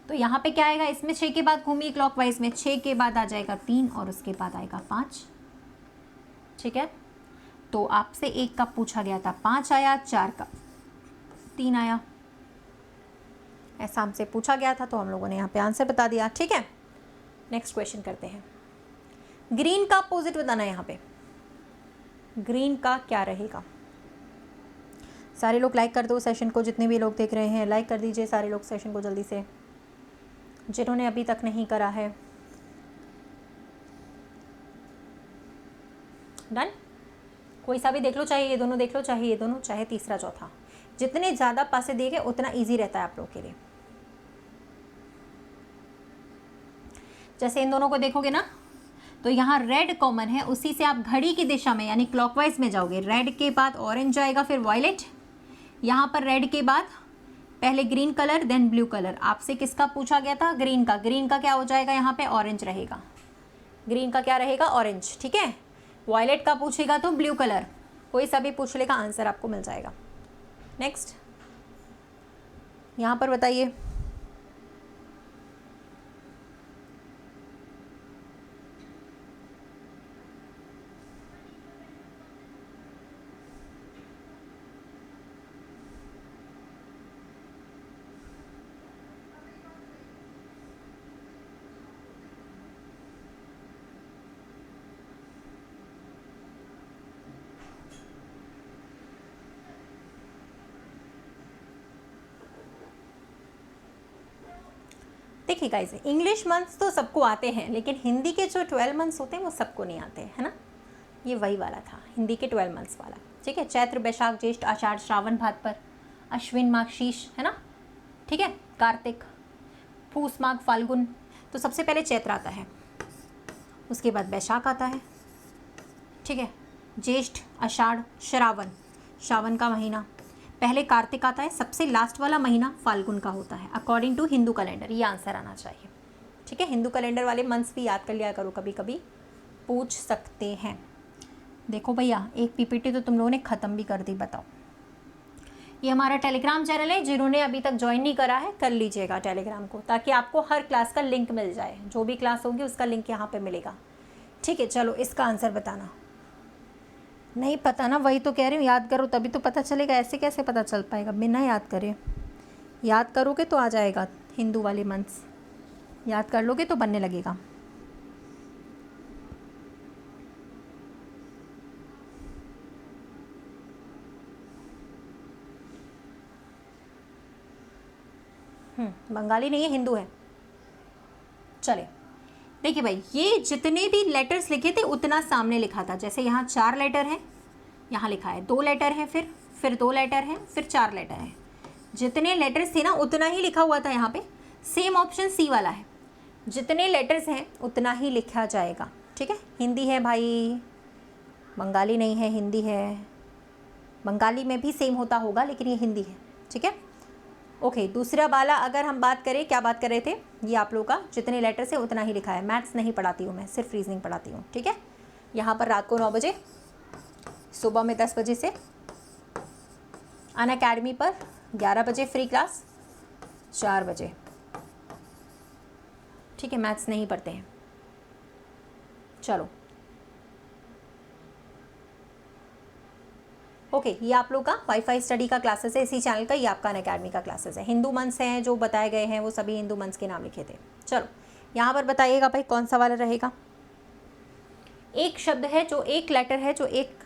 तो यहाँ पे क्या आएगा? इसमें 6 के बाद घूमिए क्लॉकवाइज में, 6 के बाद आ जाएगा 3 और उसके बाद आएगा 5। ठीक है, तो आपसे 1 का पूछा गया था, 5 आया, 4 का 3 आया, ऐसा हमसे पूछा गया था तो हम लोगों ने यहाँ पे आंसर बता दिया। ठीक है, नेक्स्ट क्वेश्चन करते हैं। ग्रीन का अपोजिट बताना है यहाँ पे, ग्रीन का क्या रहेगा? सारे लोग लाइक कर दो सेशन को, जितने भी लोग देख रहे हैं लाइक कर दीजिए सारे लोग सेशन को जल्दी से, जिन्होंने अभी तक नहीं करा है। डन? कोई सा भी देख लो, चाहे ये दोनों देख लो, चाहे ये दोनों, चाहे तीसरा चौथा, जितने ज़्यादा पासे दिए गए उतना ईजी रहता है आप लोग के लिए। जैसे इन दोनों को देखोगे ना, तो यहाँ रेड कॉमन है, उसी से आप घड़ी की दिशा में यानी क्लॉकवाइज में जाओगे। रेड के बाद ऑरेंज आएगा, फिर वायलेट, यहाँ पर रेड के बाद पहले green colour, then blue colour. आपसे किसका पूछा गया था? ग्रीन का। ग्रीन का क्या हो जाएगा? यहाँ पे ऑरेंज रहेगा। ग्रीन का क्या रहेगा? ऑरेंज। ठीक है, वायलेट का पूछेगा तो ब्लू कलर, कोई सा भी पूछ लेगा आंसर आपको मिल जाएगा। नेक्स्ट यहाँ पर बताइए, देखिए गाइस, इंग्लिश मंथ्स तो सबको आते हैं, लेकिन हिंदी के जो 12 मंथ्स होते हैं वो सबको नहीं आते हैं, है ना। ये वही वाला था हिंदी के 12 मंथ्स वाला। ठीक है, चैत्र, बैशाख, ज्येष्ठ, आषाढ़, श्रावण, भाद्र, अश्विन, माघ, शीश, है ना। ठीक है, कार्तिक, पूस, माघ, फाल्गुन। तो सबसे पहले चैत्र आता है, उसके बाद बैशाख आता है, ठीक है, ज्येष्ठ, आषाढ़, श्रावण, श्रावण का महीना, पहले कार्तिक आता है, सबसे लास्ट वाला महीना फाल्गुन का होता है अकॉर्डिंग टू हिंदू कैलेंडर। ये आंसर आना चाहिए, ठीक है। हिंदू कैलेंडर वाले मंथ्स भी याद कर लिया करो, कभी कभी पूछ सकते हैं। देखो भैया, एक पीपीटी तो तुम लोगों ने ख़त्म भी कर दी, बताओ। ये हमारा टेलीग्राम चैनल है, जिन्होंने अभी तक ज्वाइन नहीं करा है कर लीजिएगा टेलीग्राम को, ताकि आपको हर क्लास का लिंक मिल जाए। जो भी क्लास होगी उसका लिंक यहाँ पे मिलेगा, ठीक है। चलो इसका आंसर बताना। नहीं पता ना, वही तो कह रही हूँ, याद करो तभी तो पता चलेगा, ऐसे कैसे पता चल पाएगा बिना याद करे। याद करोगे तो आ जाएगा, हिंदू वाले मंथ्स याद कर लोगे तो बनने लगेगा। बंगाली नहीं है, हिंदू है। चले देखिए भाई, ये जितने भी लेटर्स लिखे थे उतना सामने लिखा था। जैसे यहाँ 4 लेटर हैं, यहाँ लिखा है 2 लेटर हैं, फिर 2 लेटर हैं, फिर 4 लेटर हैं। जितने लेटर्स थे ना उतना ही लिखा हुआ था यहाँ पे। सेम ऑप्शन सी वाला है, जितने लेटर्स हैं उतना ही लिखा जाएगा, ठीक है। हिंदी है भाई, बंगाली नहीं है, हिंदी है। बंगाली में भी सेम होता होगा, लेकिन ये हिंदी है, ठीक है। ओके, दूसरा वाला अगर हम बात करें, क्या बात कर रहे थे, ये आप लोग का जितने लेटर्स है उतना ही लिखा है। मैथ्स नहीं पढ़ाती हूँ मैं, सिर्फ रीजनिंग पढ़ाती हूँ, ठीक है। यहाँ पर रात को 9 बजे, सुबह में 10 बजे से अनअकैडमी पर 11 बजे फ्री क्लास, 4 बजे, ठीक है। मैथ्स नहीं पढ़ते हैं। चलो ओके, ये आप लोग का वाईफाई स्टडी का क्लासेस है इसी चैनल का, ये आपका अनअकैडमी का क्लासेस है। हिंदू मंथ्स हैं जो बताए गए हैं, वो सभी हिंदू मंथ्स के नाम लिखे थे। चलो यहाँ पर बताइएगा भाई कौन सा वाला रहेगा। एक शब्द है जो एक लेटर है, जो एक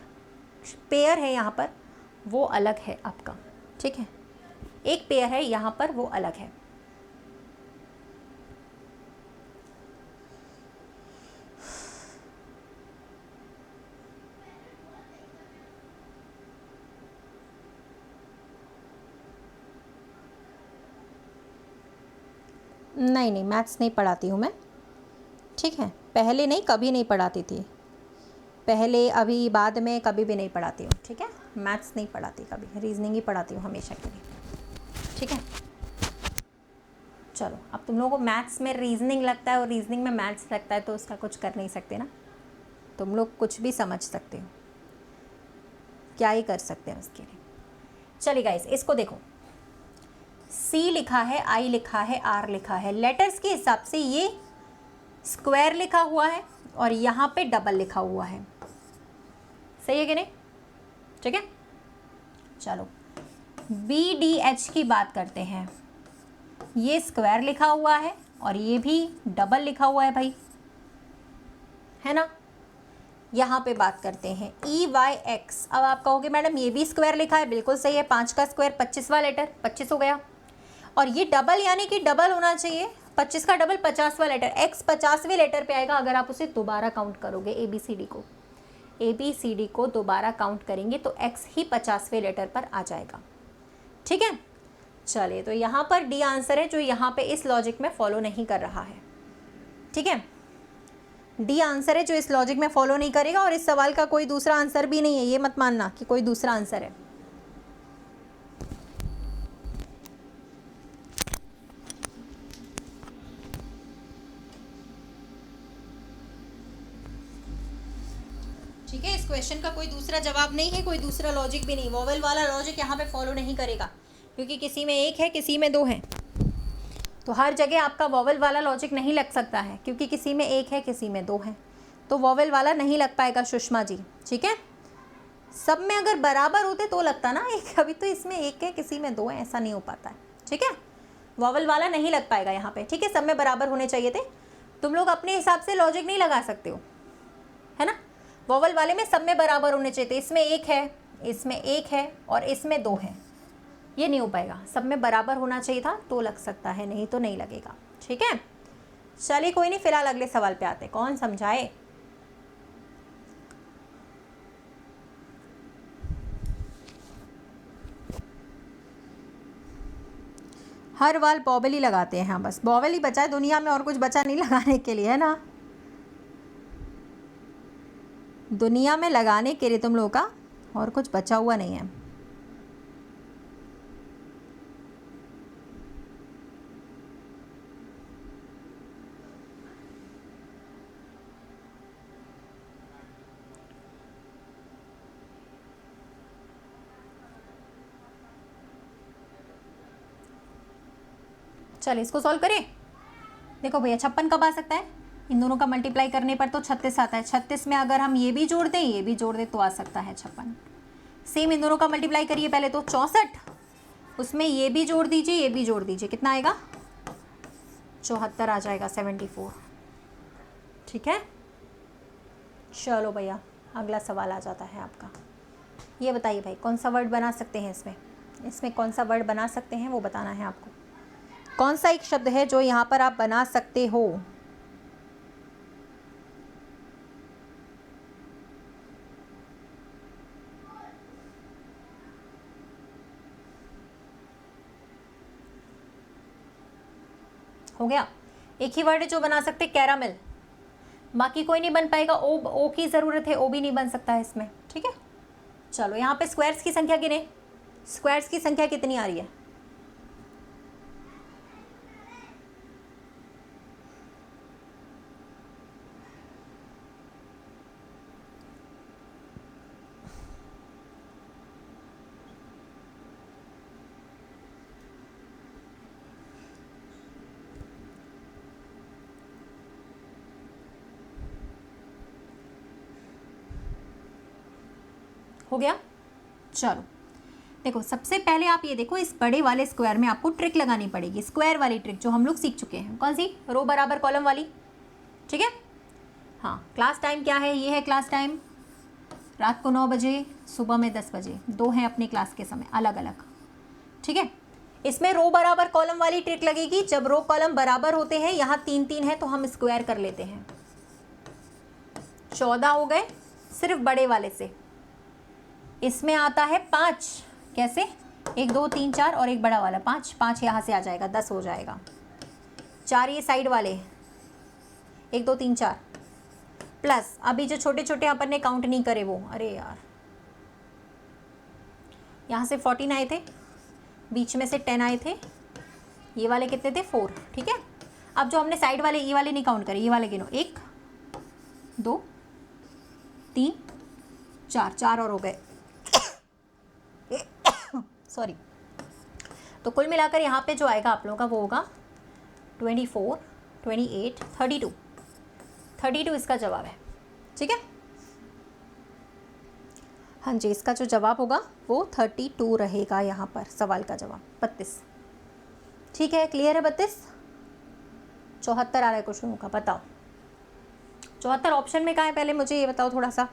पेयर है यहाँ पर, वो अलग है आपका, ठीक है। एक पेयर है यहाँ पर, वो अलग है। नहीं नहीं, मैथ्स नहीं पढ़ाती हूँ मैं, ठीक है। पहले नहीं, कभी नहीं पढ़ाती थी पहले, अभी बाद में कभी भी नहीं पढ़ाती हूँ, ठीक है। मैथ्स नहीं पढ़ाती कभी, रीजनिंग ही पढ़ाती हूँ हमेशा के लिए, ठीक है। चलो, अब तुम लोगों को मैथ्स में रीजनिंग लगता है और रीजनिंग में मैथ्स लगता है, तो उसका कुछ कर नहीं सकते ना। तुम लोग कुछ भी समझ सकते हो, क्या ही कर सकते हैं उसके लिए। चलिए गाइस, इसको देखो, सी लिखा है, आई लिखा है, आर लिखा है। लेटर्स के हिसाब से ये स्क्वायर लिखा हुआ है और यहाँ पे डबल लिखा हुआ है, सही है कि नहीं, ठीक है। चलो बी डी एच की बात करते हैं। ये स्क्वायर लिखा हुआ है और ये भी डबल लिखा हुआ है भाई, है ना। यहाँ पे बात करते हैं ई वाई एक्स। अब आप कहोगे मैडम ये भी स्क्वायर लिखा है, बिल्कुल सही है। 5 का स्क्वायर 25वां लेटर, 25 हो गया। और ये डबल, यानी कि डबल होना चाहिए, 25 का डबल 50वां लेटर, एक्स 50वें लेटर पे आएगा। अगर आप उसे दोबारा काउंट करोगे, ए बी सी डी को दोबारा काउंट करेंगे तो एक्स ही 50वें लेटर पर आ जाएगा, ठीक है। चलिए, तो यहाँ पर डी आंसर है, जो यहाँ पे इस लॉजिक में फॉलो नहीं कर रहा है, ठीक है। डी आंसर है जो इस लॉजिक में फॉलो नहीं करेगा, और इस सवाल का कोई दूसरा आंसर भी नहीं है, ये मत मानना कि कोई दूसरा आंसर है। ठीक है, इस क्वेश्चन का कोई दूसरा जवाब नहीं है, कोई दूसरा लॉजिक भी नहीं। वॉवेल वाला लॉजिक यहाँ पे फॉलो नहीं करेगा, क्योंकि किसी में 1 है, किसी में 2 है। तो हर जगह आपका वॉवेल वाला लॉजिक नहीं लग सकता है, क्योंकि किसी में 1 है, किसी में 2 है, तो वॉवेल वाला नहीं लग पाएगा सुषमा जी, ठीक है। सब में अगर बराबर होते तो लगता ना एक, अभी तो इसमें 1 है, किसी में 2 है, ऐसा नहीं हो पाता है, ठीक है। वॉवेल वाला नहीं लग पाएगा यहाँ पे, ठीक है। सब में बराबर होने चाहिए थे। तुम लोग अपने हिसाब से लॉजिक नहीं लगा सकते हो, है ना। वॉवेल वाले में सब में बराबर होने चाहिए थे। इसमें 1 है, इसमें 1 है और इसमें 2 है, ये नहीं हो पाएगा। सब में बराबर होना चाहिए था तो लग सकता है, नहीं तो नहीं लगेगा, ठीक है। चलिए कोई नहीं, फिलहाल अगले सवाल पे आते। कौन समझाए। हर बार बॉबल ही लगाते हैं, हाँ बस बॉबल ही बचा है दुनिया में, और कुछ बचा नहीं लगाने के लिए, है ना। दुनिया में लगाने के लिए तुम लोगों का और कुछ बचा हुआ नहीं है। चल इसको सॉल्व करें। देखो भैया 56 कब आ सकता है, इन दोनों का मल्टीप्लाई करने पर तो 36 आता है। 36 में अगर हम ये भी जोड़ दें ये भी जोड़ दें तो आ सकता है 56। सेम इन दोनों का मल्टीप्लाई करिए पहले तो 64, उसमें ये भी जोड़ दीजिए ये भी जोड़ दीजिए, कितना आएगा 74 आ जाएगा, 74। ठीक है, चलो भैया अगला सवाल आ जाता है आपका। ये बताइए भाई कौन सा वर्ड बना सकते हैं इसमें कौन सा वर्ड बना सकते हैं वो बताना है आपको। कौन सा एक शब्द है जो यहाँ पर आप बना सकते हो। हो गया, एक ही वर्ड है जो बना सकते, कैरामिल। बाकी कोई नहीं बन पाएगा। ओ की ज़रूरत है, ओ भी नहीं बन सकता है इसमें। ठीक है, चलो यहाँ पे स्क्वायर्स की संख्या गिने। स्क्वायर्स की संख्या कितनी आ रही है, हो गया। चलो देखो सबसे पहले आप ये देखो, इस बड़े वाले स्क्वायर में आपको ट्रिक लगानी पड़ेगी, स्क्वायर वाली ट्रिक जो हम लोग सीख चुके हैं। कौन सी, रो बराबर कॉलम वाली। ठीक है, हाँ। क्लास टाइम क्या है, ये है क्लास टाइम, रात को 9 बजे, सुबह में 10 बजे, दो हैं अपनी क्लास के समय अलग अलग। ठीक है, इसमें रो बराबर कॉलम वाली ट्रिक लगेगी। जब रो कॉलम बराबर होते हैं, यहाँ 3 3 है तो हम स्क्वायर कर लेते हैं, 14 हो गए सिर्फ बड़े वाले से। इसमें आता है 5, कैसे, 1 2 3 4 और एक बड़ा वाला 5, 5 यहाँ से आ जाएगा, 10 हो जाएगा। 4 ये साइड वाले, 1 2 3 4 प्लस अभी जो छोटे छोटे अपन ने काउंट नहीं करे वो, अरे यार यहाँ से 14 आए थे, बीच में से 10 आए थे, ये वाले कितने थे 4। ठीक है, अब जो हमने साइड वाले ये वाले नहीं काउंट करे, ये वाले गिनो, 1 2 3 4, 4 और हो गए सॉरी। तो कुल मिलाकर यहाँ पे जो आएगा आप लोगों का वो होगा 24 28 32, 32 इसका जवाब है। ठीक है, हाँ जी, इसका जो जवाब होगा वो 32 रहेगा यहाँ पर, सवाल का जवाब 32। ठीक है, क्लियर है 32। 74 आ रहा है क्वेश्चन का, बताओ 74 ऑप्शन में कहाँ है, पहले मुझे ये बताओ थोड़ा सा,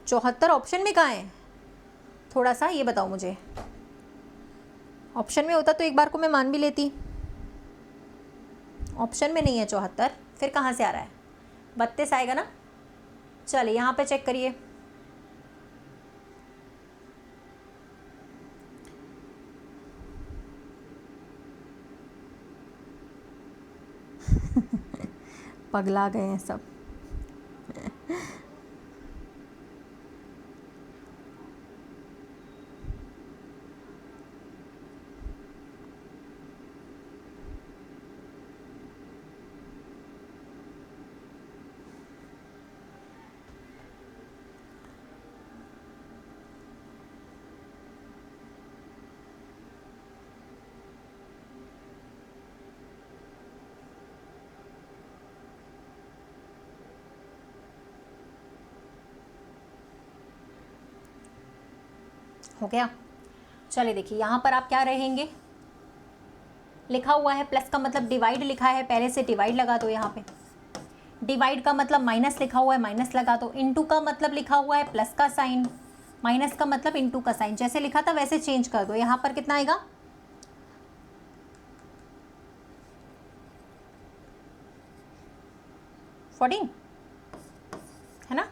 74 ऑप्शन में कहाँ है, थोड़ा सा ये बताओ मुझे। ऑप्शन में होता तो एक बार को मैं मान भी लेती, ऑप्शन में नहीं है 74, फिर कहाँ से आ रहा है, 32 आएगा ना। चलिए यहाँ पे चेक करिए, पगला गए हैं सब हो गया। चलिए देखिए यहाँ पर आप क्या रहेंगे, लिखा हुआ है प्लस का मतलब डिवाइड लिखा है, पहले से डिवाइड लगा दो। यहाँ पे डिवाइड का मतलब माइनस लिखा हुआ है, माइनस लगा दो। इनटू का मतलब लिखा हुआ है प्लस का साइन, माइनस का मतलब इनटू का साइन, जैसे लिखा था वैसे चेंज कर दो। यहाँ पर कितना आएगा 14 है ना,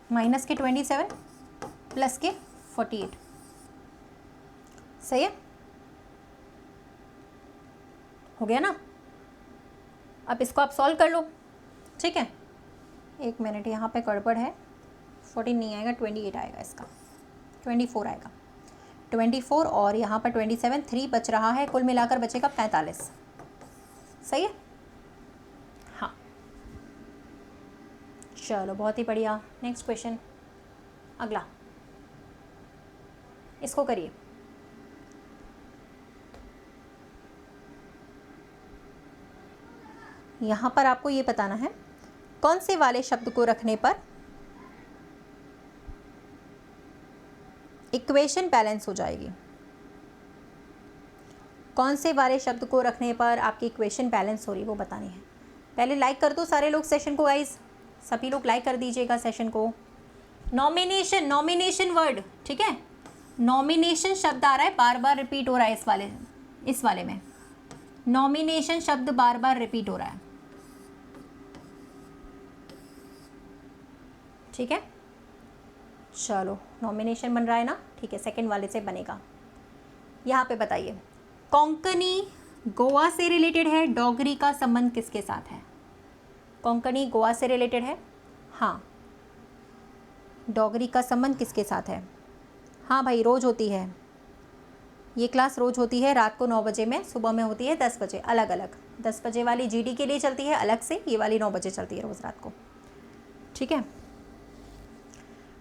माइनस के 27 प्लस के 48, सही है, हो गया ना। अब इसको आप सॉल्व कर लो। ठीक है, एक मिनट, यहाँ पे गड़बड़ है, 14 नहीं आएगा, 28 आएगा, इसका 24 आएगा, 24 और यहाँ पर 27, 3 बच रहा है, कुल मिलाकर बचेगा 45। सही है, हाँ। चलो बहुत ही बढ़िया, नेक्स्ट क्वेश्चन, अगला। इसको करिए। यहाँ पर आपको ये बताना है कौन से वाले शब्द को रखने पर इक्वेशन बैलेंस हो जाएगी। कौन से वाले शब्द को रखने पर आपकी इक्वेशन बैलेंस हो रही है वो बतानी है। पहले लाइक कर दो सारे लोग सेशन को गाइस, सभी लोग लाइक कर दीजिएगा सेशन को। नॉमिनेशन, नॉमिनेशन वर्ड, ठीक है, नॉमिनेशन शब्द आ रहा है, बार बार रिपीट हो रहा है इस वाले में नॉमिनेशन शब्द बार बार रिपीट हो रहा है, ठीक है। चलो नॉमिनेशन बन रहा है ना, ठीक है, सेकंड वाले से बनेगा। यहाँ पे बताइए कोंकणी गोवा से रिलेटेड है, डोगरी का संबंध किसके साथ है? कोंकणी गोवा से रिलेटेड है, हाँ। डोगरी का संबंध किसके साथ है? हाँ भाई, रोज़ होती है ये क्लास, रोज़ होती है रात को 9 बजे में, सुबह में होती है 10 बजे, अलग अलग। 10 बजे वाली जीडी के लिए चलती है अलग से, ये वाली 9 बजे चलती है रोज़ रात को, ठीक है।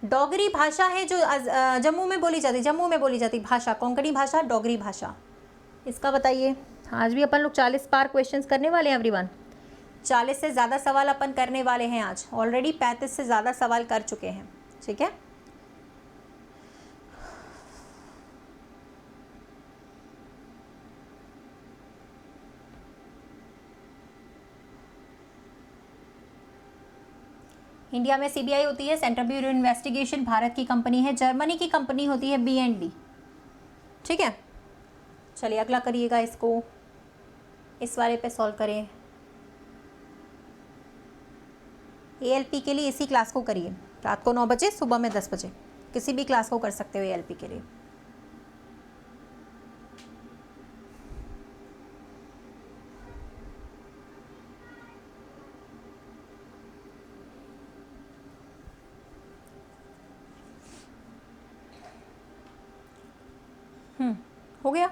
डोगरी भाषा है जो जम्मू में बोली जाती भाषा, कोंकणी भाषा, डोगरी भाषा, इसका बताइए। आज भी अपन लोग 40 पार क्वेश्चंस करने वाले हैं एवरीवन, 40 से ज़्यादा सवाल अपन करने वाले हैं आज, ऑलरेडी 35 से ज़्यादा सवाल कर चुके हैं, ठीक है। इंडिया में सीबीआई होती है, सेंट्रल ब्यूरो इन्वेस्टिगेशन भारत की कंपनी है, जर्मनी की कंपनी होती है B&B, ठीक है। चलिए अगला करिएगा, इसको इस वाले पे सॉल्व करें। ALP के लिए इसी क्लास को करिए, रात को 9 बजे, सुबह में 10 बजे, किसी भी क्लास को कर सकते हो ALP के लिए। हो गया।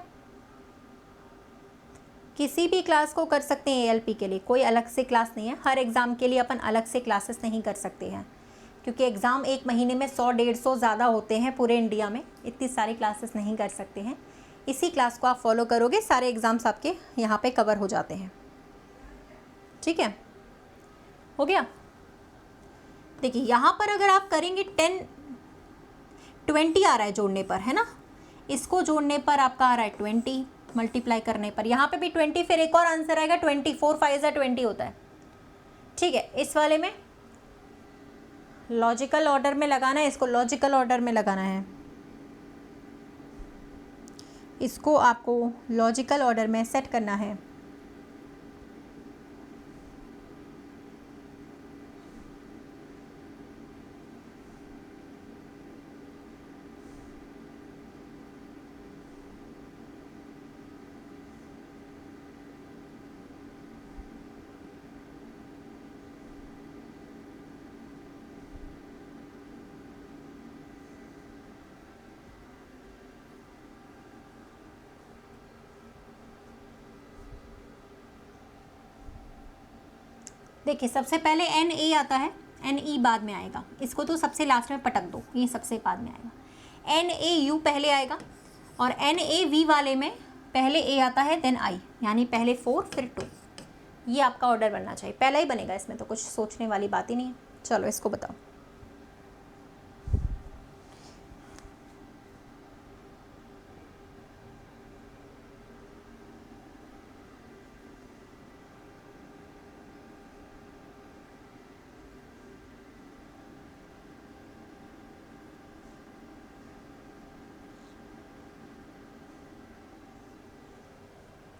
किसी भी क्लास को कर सकते हैं ALP के लिए, कोई अलग से क्लास नहीं है। हर एग्ज़ाम के लिए अपन अलग से क्लासेस नहीं कर सकते हैं, क्योंकि एग्ज़ाम एक महीने में 100-150 ज़्यादा होते हैं पूरे इंडिया में, इतनी सारी क्लासेस नहीं कर सकते हैं। इसी क्लास को आप फॉलो करोगे, सारे एग्ज़ाम्स आपके यहाँ पे कवर हो जाते हैं, ठीक है। हो गया। देखिए यहाँ पर अगर आप करेंगे 20 आ रहा है जोड़ने पर, है ना, इसको जोड़ने पर आपका आ रहा है 20, मल्टीप्लाई करने पर यहाँ पे भी 20, फिर एक और आंसर आएगा 20, 4 5 20 होता है, ठीक है। इस वाले में लॉजिकल ऑर्डर में लगाना है, इसको लॉजिकल ऑर्डर में लगाना है, इसको आपको लॉजिकल ऑर्डर में सेट करना है। देखिए सबसे पहले NA आता है, NE बाद में आएगा, इसको तो सबसे लास्ट में पटक दो, ये सबसे बाद में आएगा। NAU पहले आएगा, और NAV वाले में पहले A आता है देन I, यानी पहले 4 फिर 2, ये आपका ऑर्डर बनना चाहिए, पहला ही बनेगा, इसमें तो कुछ सोचने वाली बात ही नहीं है। चलो इसको बताओ।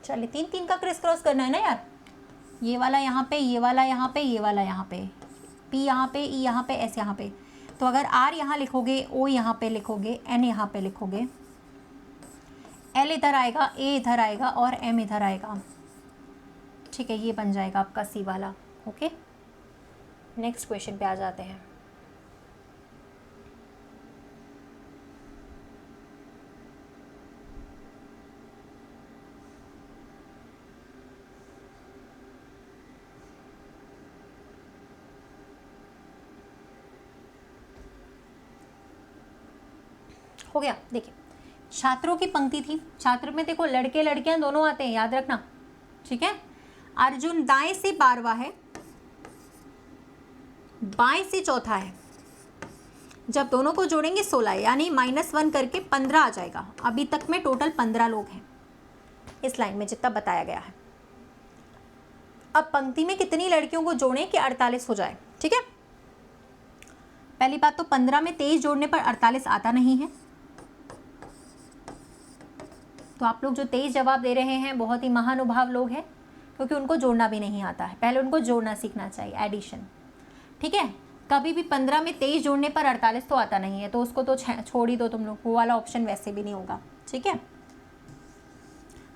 चलिए 3-3 का क्रिस क्रॉस करना है ना यार, ये वाला यहाँ पे, ये वाला यहाँ पे, ये वाला यहाँ पे, P यहाँ पे, E यहाँ पे, S यहाँ पे। तो अगर R यहाँ लिखोगे, O यहाँ पे लिखोगे, N यहाँ पे लिखोगे, L इधर आएगा, A इधर आएगा और M इधर आएगा, ठीक है, ये बन जाएगा आपका C वाला। ओके, नेक्स्ट क्वेश्चन पे आ जाते हैं। हो गया। देखिए छात्रों की पंक्ति थी। छात्र में देखो लड़के लड़कियां दोनों आते हैं, याद रखना, ठीक है। अर्जुन दाएं से 12वां है, बाएं से चौथा है। जब दोनों को जोड़ेंगे 16, यानी -1 करके 15 आ जाएगा। अभी तक में टोटल 15 लोग हैं इस लाइन में जितना बताया गया है। अब पंक्ति में कितनी लड़कियों को जोड़ें कि 48 हो जाए, ठीक है। पहली बात तो 15 में 23 जोड़ने पर 48 आता नहीं है। तो आप लोग जो 23 जवाब दे रहे हैं बहुत ही महानुभाव लोग हैं, क्योंकि उनको जोड़ना भी नहीं आता है। पहले उनको जोड़ना सीखना चाहिए, एडिशन, ठीक है। कभी भी 15 में 23 जोड़ने पर 48 तो आता नहीं है, तो उसको तो छोड़ ही दो तुम लोग, वो वाला ऑप्शन वैसे भी नहीं होगा, ठीक है।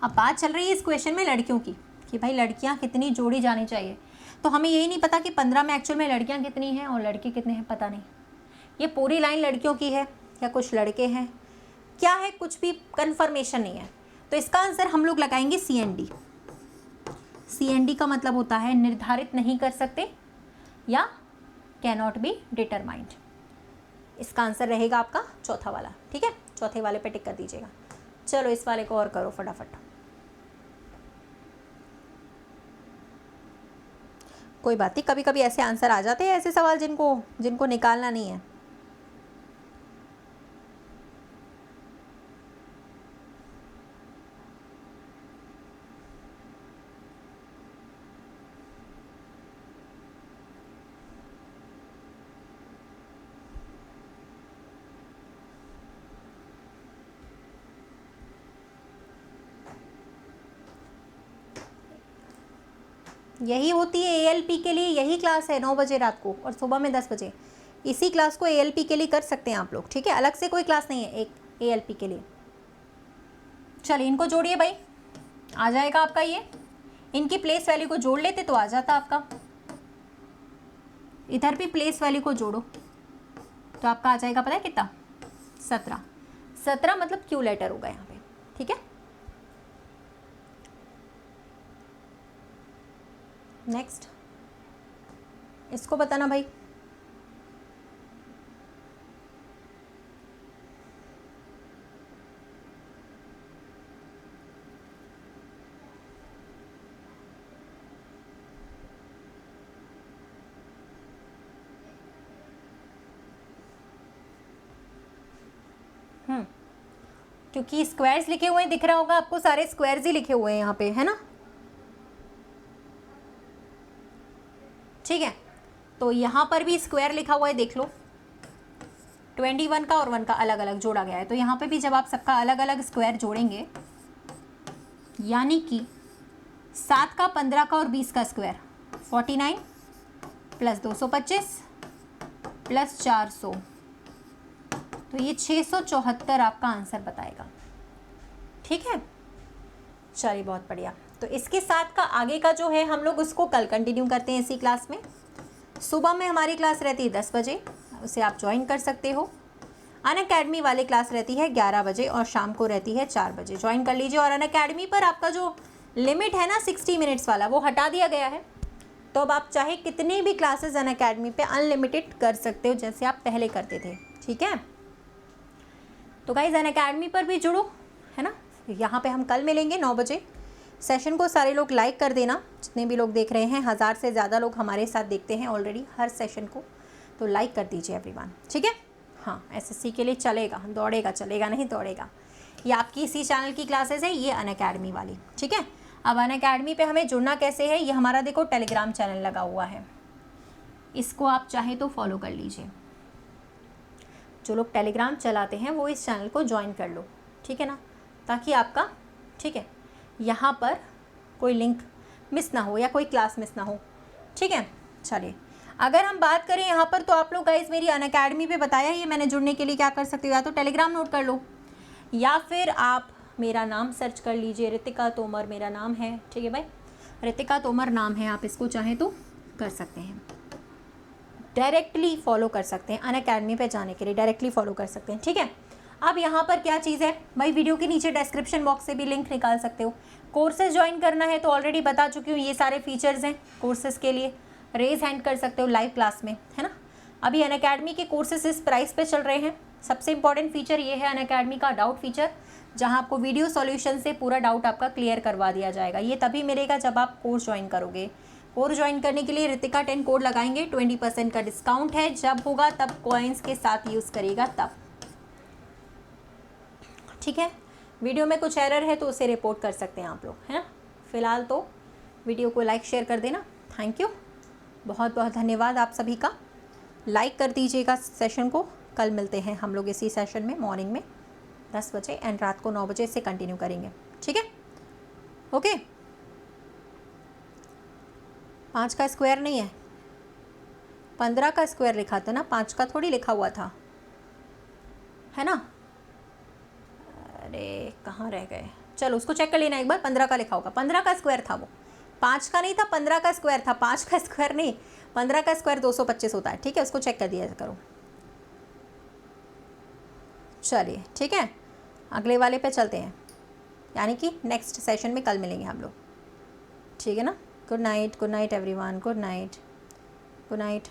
अब बात चल रही है इस क्वेश्चन में लड़कियों की कि भाई लड़कियां कितनी जोड़ी जानी चाहिए। तो हमें यही नहीं पता कि 15 में एक्चुअल में लड़कियां कितनी हैं और लड़के कितने हैं, पता नहीं। ये पूरी लाइन लड़कियों की है या कुछ लड़के हैं, क्या है, कुछ भी कंफर्मेशन नहीं है। तो इसका आंसर हम लोग लगाएंगे CND। CND का मतलब होता है निर्धारित नहीं कर सकते या कैनॉट बी डिटरमाइंड। इसका आंसर रहेगा आपका चौथा वाला, ठीक है। चौथे वाले पे टिक कर दीजिएगा। चलो इस वाले को और करो फटाफट। कोई बात नहीं, कभी कभी ऐसे आंसर आ जाते हैं, ऐसे सवाल जिनको निकालना नहीं है। यही होती है ALP के लिए, यही क्लास है 9 बजे रात को और सुबह में 10 बजे। इसी क्लास को ALP के लिए कर सकते हैं आप लोग, ठीक है। अलग से कोई क्लास नहीं है एक ALP के लिए। चलिए इनको जोड़िए भाई, आ जाएगा आपका ये। इनकी प्लेस वैल्यू को जोड़ लेते तो आ जाता आपका। इधर भी प्लेस वैल्यू को जोड़ो तो आपका आ जाएगा, पता है कितना, 17। 17 मतलब क्यू लेटर होगा यहाँ पे, ठीक है। नेक्स्ट इसको बताना भाई। क्योंकि स्क्वायर्स लिखे हुए हैं, दिख रहा होगा आपको, सारे स्क्वायर्स ही लिखे हुए हैं यहाँ पे, है ना, ठीक है। तो यहाँ पर भी स्क्वायर लिखा हुआ है, देख लो। 21 का और 1 का अलग अलग जोड़ा गया है। तो यहाँ पे भी जब आप सबका अलग अलग स्क्वायर जोड़ेंगे, यानी कि 7 का, 15 का और 20 का स्क्वायर 49 प्लस 225 प्लस 400, तो ये 674 आपका आंसर बताएगा, ठीक है। चलिए बहुत बढ़िया। तो इसके साथ का आगे का जो है हम लोग उसको कल कंटिन्यू करते हैं इसी क्लास में। सुबह में हमारी क्लास रहती है 10 बजे, उसे आप ज्वाइन कर सकते हो। अनअकैडमी वाली क्लास रहती है 11 बजे और शाम को रहती है 4 बजे, ज्वाइन कर लीजिए। और अनअकैडमी पर आपका जो लिमिट है ना 60 मिनट्स वाला, वो हटा दिया गया है। तो अब आप चाहे कितनी भी क्लासेस अनअकैडमी पे अनलिमिटेड कर सकते हो, जैसे आप पहले करते थे, ठीक है। तो गाइज अनअकैडमी पर भी जुड़ो, है ना। यहाँ पे हम कल मिलेंगे 9 बजे। सेशन को सारे लोग लाइक कर देना, जितने भी लोग देख रहे हैं। 1000 से ज़्यादा लोग हमारे साथ देखते हैं ऑलरेडी हर सेशन को, तो लाइक कर दीजिए एवरीवन, ठीक है। हाँ, SSC के लिए चलेगा, दौड़ेगा, चलेगा नहीं दौड़ेगा। ये आपकी इसी चैनल की क्लासेस है, ये अनअकैडमी वाली, ठीक है। अब अनअकैडमी पे हमें जुड़ना कैसे है, ये हमारा देखो टेलीग्राम चैनल लगा हुआ है, इसको आप चाहे तो फॉलो कर लीजिए। जो लोग टेलीग्राम चलाते हैं वो इस चैनल को ज्वाइन कर लो, ठीक है ना, ताकि आपका, ठीक है, यहाँ पर कोई लिंक मिस ना हो या कोई क्लास मिस ना हो, ठीक है। चलिए अगर हम बात करें यहाँ पर, तो आप लोग गाइस मेरी अनअकैडमी पे बताया ही मैंने, जुड़ने के लिए क्या कर सकते हो, या तो टेलीग्राम नोट कर लो या फिर आप मेरा नाम सर्च कर लीजिए, रितिका तोमर मेरा नाम है, ठीक है भाई, रितिका तोमर नाम है, आप इसको चाहें तो कर सकते हैं। डायरेक्टली फॉलो कर सकते हैं, अनअकैडमी पे जाने के लिए डायरेक्टली फॉलो कर सकते हैं, ठीक है। अब यहाँ पर क्या चीज़ है भाई, वीडियो के नीचे डिस्क्रिप्शन बॉक्स से भी लिंक निकाल सकते हो। कोर्सेज ज्वाइन करना है तो ऑलरेडी बता चुकी हूँ, ये सारे फीचर्स हैं कोर्सेज के लिए। रेज हैंड कर सकते हो लाइव क्लास में, है ना। अभी अनअकैडमी के कोर्सेज इस प्राइस पे चल रहे हैं। सबसे इंपॉर्टेंट फीचर ये है अनअकैडमी का, डाउट फीचर। जहां आपको वीडियो सॉल्यूशन से पूरा डाउट आपका क्लियर करवा दिया जाएगा। ये तभी मिलेगा जब आप कोर्स ज्वाइन करोगे। कोर्स ज्वाइन करने के लिए रितिका 10 कोड लगाएंगे, 20% का डिस्काउंट है। जब होगा तब कॉइन्स के साथ यूज़ करेगा तब, ठीक है। वीडियो में कुछ एरर है तो उसे रिपोर्ट कर सकते हैं आप लोग, है ना। फिलहाल तो वीडियो को लाइक शेयर कर देना। थैंक यू, बहुत बहुत धन्यवाद आप सभी का। लाइक कर दीजिएगा सेशन को। कल मिलते हैं हम लोग इसी सेशन में मॉर्निंग में 10 बजे एंड रात को 9 बजे से कंटिन्यू करेंगे, ठीक है। ओके, 5 का स्क्वायर नहीं है, 15 का स्क्वायर लिखा था ना, 5 का थोड़ी लिखा हुआ था, है ना। अरे कहाँ रह गए, चलो उसको चेक कर लेना एक बार। 15 का लिखा होगा, 15 का स्क्वायर था वो, 5 का नहीं था, 15 का स्क्वायर था। 5 का स्क्वायर नहीं, 15 का स्क्वायर 225 होता है, ठीक है। उसको चेक कर दिया करो। चलिए ठीक है, अगले वाले पे चलते हैं, यानी कि नेक्स्ट सेशन में कल मिलेंगे हम लोग, ठीक है ना। Good night, good night everyone, good night, good night.